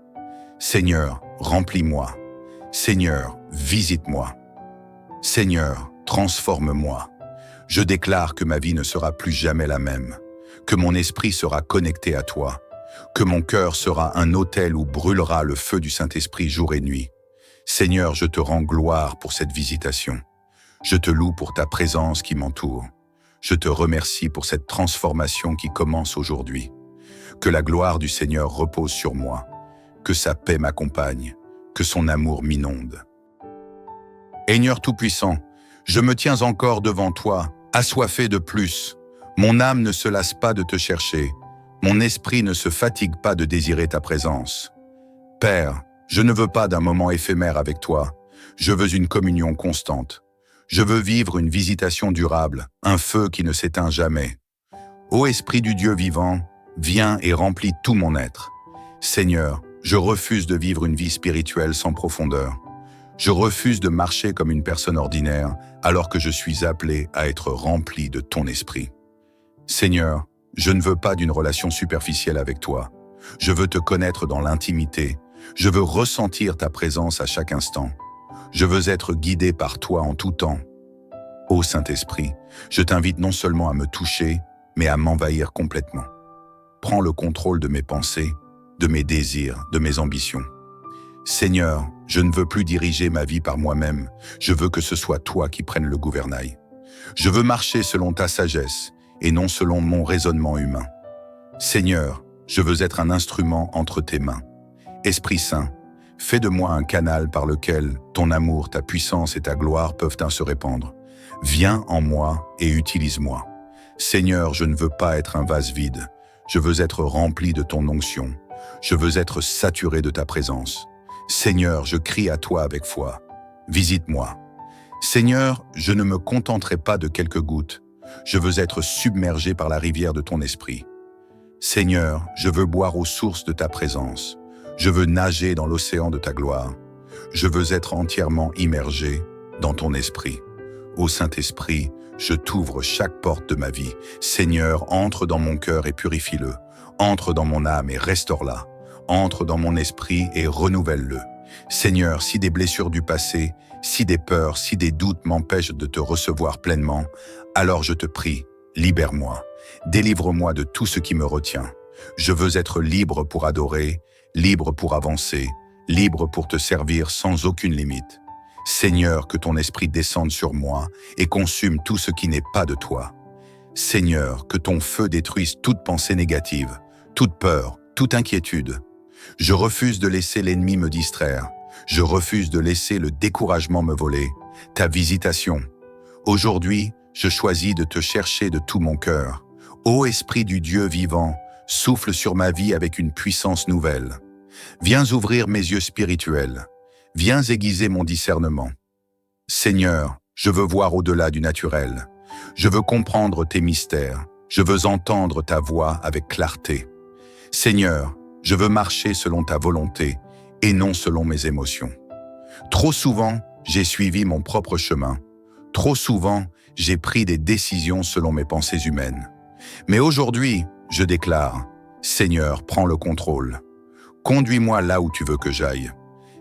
Seigneur, remplis-moi. Seigneur, visite-moi. Seigneur, transforme-moi. Je déclare que ma vie ne sera plus jamais la même, que mon esprit sera connecté à toi, que mon cœur sera un autel où brûlera le feu du Saint-Esprit jour et nuit. Seigneur, je te rends gloire pour cette visitation. Je te loue pour ta présence qui m'entoure. Je te remercie pour cette transformation qui commence aujourd'hui. Que la gloire du Seigneur repose sur moi, que sa paix m'accompagne, que son amour m'inonde. Seigneur Tout-Puissant, je me tiens encore devant toi, assoiffé de plus. Mon âme ne se lasse pas de te chercher. Mon esprit ne se fatigue pas de désirer ta présence. Père, je ne veux pas d'un moment éphémère avec toi. Je veux une communion constante. Je veux vivre une visitation durable, un feu qui ne s'éteint jamais. Ô Esprit du Dieu vivant, viens et remplis tout mon être. Seigneur, je refuse de vivre une vie spirituelle sans profondeur. Je refuse de marcher comme une personne ordinaire alors que je suis appelé à être rempli de ton esprit. Seigneur, je ne veux pas d'une relation superficielle avec toi. Je veux te connaître dans l'intimité. Je veux ressentir ta présence à chaque instant. Je veux être guidé par toi en tout temps. Ô Saint-Esprit, je t'invite non seulement à me toucher, mais à m'envahir complètement. Prends le contrôle de mes pensées, de mes désirs, de mes ambitions. Seigneur, je ne veux plus diriger ma vie par moi-même. Je veux que ce soit toi qui prennes le gouvernail. Je veux marcher selon ta sagesse et non selon mon raisonnement humain. Seigneur, je veux être un instrument entre tes mains. Esprit Saint, fais de moi un canal par lequel ton amour, ta puissance et ta gloire peuvent se répandre. Viens en moi et utilise-moi. Seigneur, je ne veux pas être un vase vide. Je veux être rempli de ton onction. Je veux être saturé de ta présence. Seigneur, je crie à toi avec foi. Visite-moi. Seigneur, je ne me contenterai pas de quelques gouttes. Je veux être submergé par la rivière de ton esprit. Seigneur, je veux boire aux sources de ta présence. Je veux nager dans l'océan de ta gloire. Je veux être entièrement immergé dans ton esprit. Ô Saint-Esprit, je t'ouvre chaque porte de ma vie. Seigneur, entre dans mon cœur et purifie-le. Entre dans mon âme et restaure-la. Entre dans mon esprit et renouvelle-le. Seigneur, si des blessures du passé, si des peurs, si des doutes m'empêchent de te recevoir pleinement, alors je te prie, libère-moi. Délivre-moi de tout ce qui me retient. Je veux être libre pour adorer, libre pour avancer, libre pour te servir sans aucune limite. Seigneur, que ton esprit descende sur moi et consume tout ce qui n'est pas de toi. Seigneur, que ton feu détruise toute pensée négative, toute peur, toute inquiétude. Je refuse de laisser l'ennemi me distraire. Je refuse de laisser le découragement me voler. Ta visitation. Aujourd'hui, je choisis de te chercher de tout mon cœur. Ô Esprit du Dieu vivant, souffle sur ma vie avec une puissance nouvelle. Viens ouvrir mes yeux spirituels. Viens aiguiser mon discernement. Seigneur, je veux voir au-delà du naturel. Je veux comprendre tes mystères. Je veux entendre ta voix avec clarté. Seigneur, je veux marcher selon ta volonté et non selon mes émotions. Trop souvent, j'ai suivi mon propre chemin. Trop souvent, j'ai pris des décisions selon mes pensées humaines. Mais aujourd'hui, je déclare, Seigneur, prends le contrôle. Conduis-moi là où tu veux que j'aille.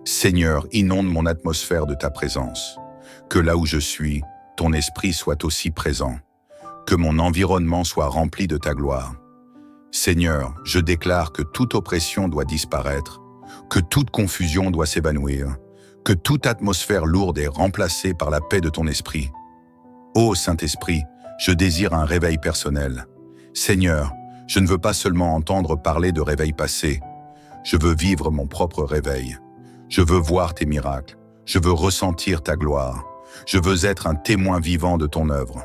Seigneur, inonde mon atmosphère de ta présence. Que là où je suis, ton esprit soit aussi présent. Que mon environnement soit rempli de ta gloire. Seigneur, je déclare que toute oppression doit disparaître, que toute confusion doit s'évanouir, que toute atmosphère lourde est remplacée par la paix de ton esprit. Ô Saint-Esprit, je désire un réveil personnel. Seigneur, je ne veux pas seulement entendre parler de réveil passé. Je veux vivre mon propre réveil. Je veux voir tes miracles. Je veux ressentir ta gloire. Je veux être un témoin vivant de ton œuvre.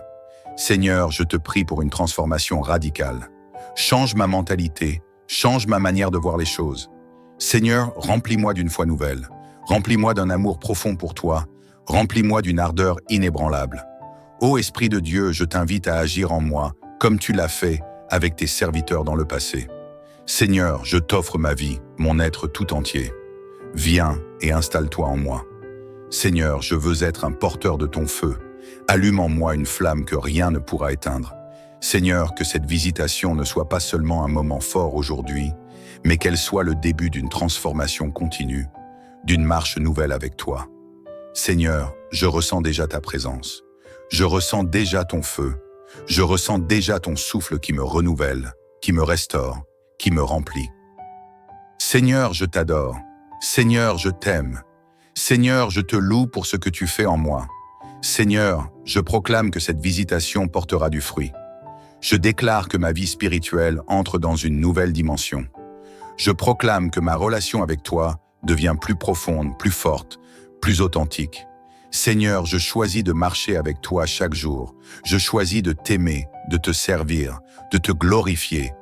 Seigneur, je te prie pour une transformation radicale. Change ma mentalité, change ma manière de voir les choses. Seigneur, remplis-moi d'une foi nouvelle. Remplis-moi d'un amour profond pour toi. Remplis-moi d'une ardeur inébranlable. Ô Esprit de Dieu, je t'invite à agir en moi, comme tu l'as fait avec tes serviteurs dans le passé. Seigneur, je t'offre ma vie, mon être tout entier. Viens et installe-toi en moi. Seigneur, je veux être un porteur de ton feu. Allume en moi une flamme que rien ne pourra éteindre. Seigneur, que cette visitation ne soit pas seulement un moment fort aujourd'hui, mais qu'elle soit le début d'une transformation continue, d'une marche nouvelle avec toi. Seigneur, je ressens déjà ta présence. Je ressens déjà ton feu. Je ressens déjà ton souffle qui me renouvelle, qui me restaure, qui me remplit. Seigneur, je t'adore. Seigneur, je t'aime. Seigneur, je te loue pour ce que tu fais en moi. Seigneur, je proclame que cette visitation portera du fruit. Je déclare que ma vie spirituelle entre dans une nouvelle dimension. Je proclame que ma relation avec toi devient plus profonde, plus forte, plus authentique. Seigneur, je choisis de marcher avec toi chaque jour. Je choisis de t'aimer, de te servir, de te glorifier.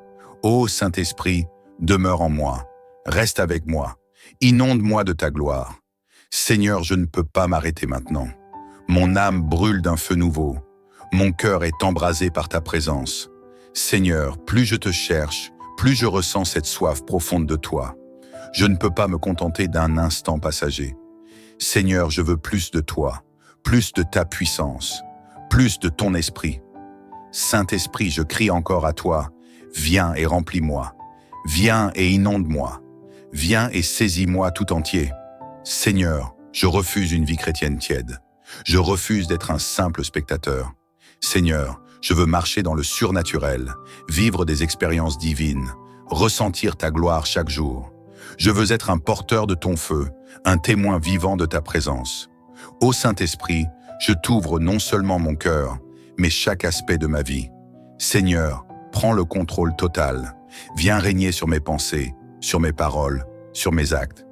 Ô Saint-Esprit, demeure en moi, reste avec moi, inonde-moi de ta gloire. Seigneur, je ne peux pas m'arrêter maintenant. Mon âme brûle d'un feu nouveau. Mon cœur est embrasé par ta présence. Seigneur, plus je te cherche, plus je ressens cette soif profonde de toi. Je ne peux pas me contenter d'un instant passager. Seigneur, je veux plus de toi, plus de ta puissance, plus de ton esprit. Saint-Esprit, je crie encore à toi, viens et remplis-moi. Viens et inonde-moi. Viens et saisis-moi tout entier. Seigneur, je refuse une vie chrétienne tiède. Je refuse d'être un simple spectateur. Seigneur, je veux marcher dans le surnaturel, vivre des expériences divines, ressentir ta gloire chaque jour. Je veux être un porteur de ton feu, un témoin vivant de ta présence. Ô Saint-Esprit, je t'ouvre non seulement mon cœur, mais chaque aspect de ma vie. Seigneur, prends le contrôle total. Viens régner sur mes pensées, sur mes paroles, sur mes actes.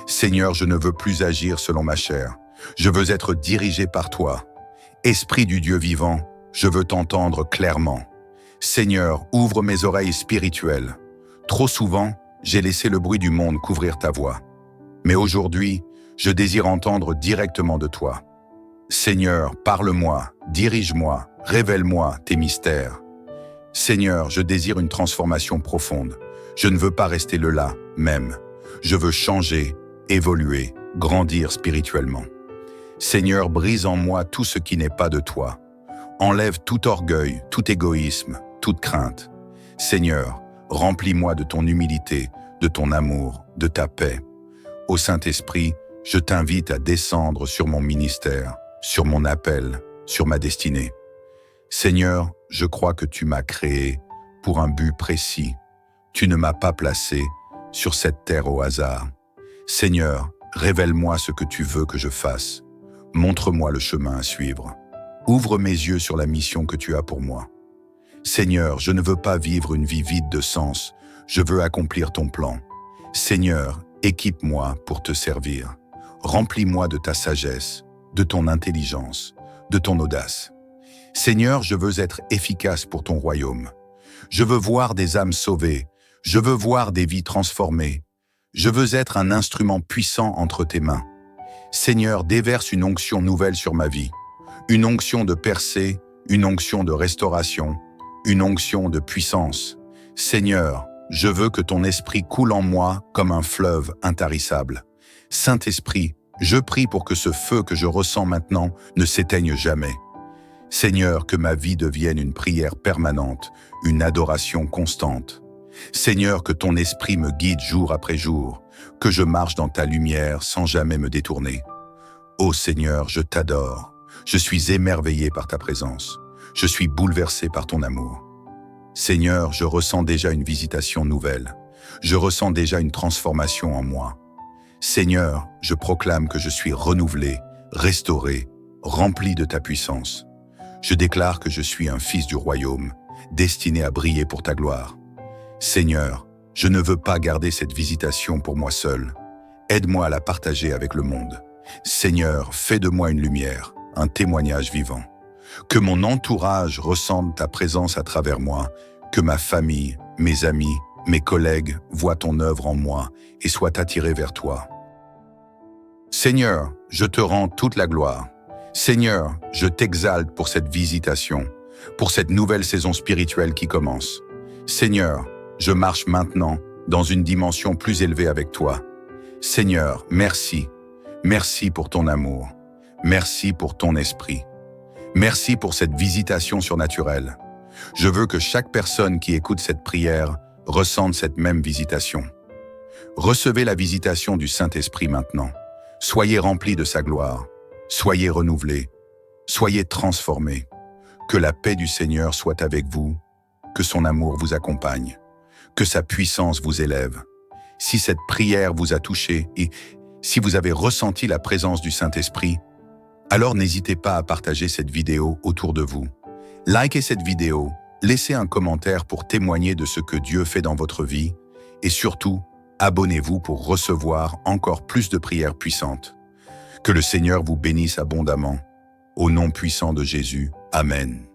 Seigneur, je ne veux plus agir selon ma chair. Je veux être dirigé par toi. Esprit du Dieu vivant, je veux t'entendre clairement. Seigneur, ouvre mes oreilles spirituelles. Trop souvent, j'ai laissé le bruit du monde couvrir ta voix. Mais aujourd'hui, je désire entendre directement de toi. Seigneur, parle-moi, dirige-moi, révèle-moi tes mystères. Seigneur, je désire une transformation profonde. Je ne veux pas rester le là, même. Je veux changer, évoluer, grandir spirituellement. Seigneur, brise en moi tout ce qui n'est pas de toi. Enlève tout orgueil, tout égoïsme, toute crainte. Seigneur, remplis-moi de ton humilité, de ton amour, de ta paix. Ô Saint-Esprit, je t'invite à descendre sur mon ministère, sur mon appel, sur ma destinée. Seigneur, je crois que tu m'as créé pour un but précis. Tu ne m'as pas placé sur cette terre au hasard. Seigneur, révèle-moi ce que tu veux que je fasse. Montre-moi le chemin à suivre. Ouvre mes yeux sur la mission que tu as pour moi. Seigneur, je ne veux pas vivre une vie vide de sens, je veux accomplir ton plan. Seigneur, équipe-moi pour te servir. Remplis-moi de ta sagesse, de ton intelligence, de ton audace. Seigneur, je veux être efficace pour ton royaume. Je veux voir des âmes sauvées, je veux voir des vies transformées. Je veux être un instrument puissant entre tes mains. Seigneur, déverse une onction nouvelle sur ma vie. Une onction de percée, une onction de restauration, une onction de puissance. Seigneur, je veux que ton esprit coule en moi comme un fleuve intarissable. Saint-Esprit, je prie pour que ce feu que je ressens maintenant ne s'éteigne jamais. Seigneur, que ma vie devienne une prière permanente, une adoration constante. Seigneur, que ton esprit me guide jour après jour, que je marche dans ta lumière sans jamais me détourner. Ô Seigneur, je t'adore, je suis émerveillé par ta présence, je suis bouleversé par ton amour. Seigneur, je ressens déjà une visitation nouvelle, je ressens déjà une transformation en moi. Seigneur, je proclame que je suis renouvelé, restauré, rempli de ta puissance. Je déclare que je suis un fils du royaume, destiné à briller pour ta gloire. Seigneur, je ne veux pas garder cette visitation pour moi seul. Aide-moi à la partager avec le monde. Seigneur, fais de moi une lumière, un témoignage vivant. Que mon entourage ressente ta présence à travers moi, que ma famille, mes amis, mes collègues voient ton œuvre en moi et soient attirés vers toi. Seigneur, je te rends toute la gloire. Seigneur, je t'exalte pour cette visitation, pour cette nouvelle saison spirituelle qui commence. Seigneur, je marche maintenant dans une dimension plus élevée avec toi. Seigneur, merci. Merci pour ton amour. Merci pour ton esprit. Merci pour cette visitation surnaturelle. Je veux que chaque personne qui écoute cette prière ressente cette même visitation. Recevez la visitation du Saint-Esprit maintenant. Soyez remplis de sa gloire. Soyez renouvelés. Soyez transformés. Que la paix du Seigneur soit avec vous. Que son amour vous accompagne. Que sa puissance vous élève. Si cette prière vous a touché et si vous avez ressenti la présence du Saint-Esprit, alors n'hésitez pas à partager cette vidéo autour de vous. Likez cette vidéo, laissez un commentaire pour témoigner de ce que Dieu fait dans votre vie et surtout, abonnez-vous pour recevoir encore plus de prières puissantes. Que le Seigneur vous bénisse abondamment. Au nom puissant de Jésus, Amen.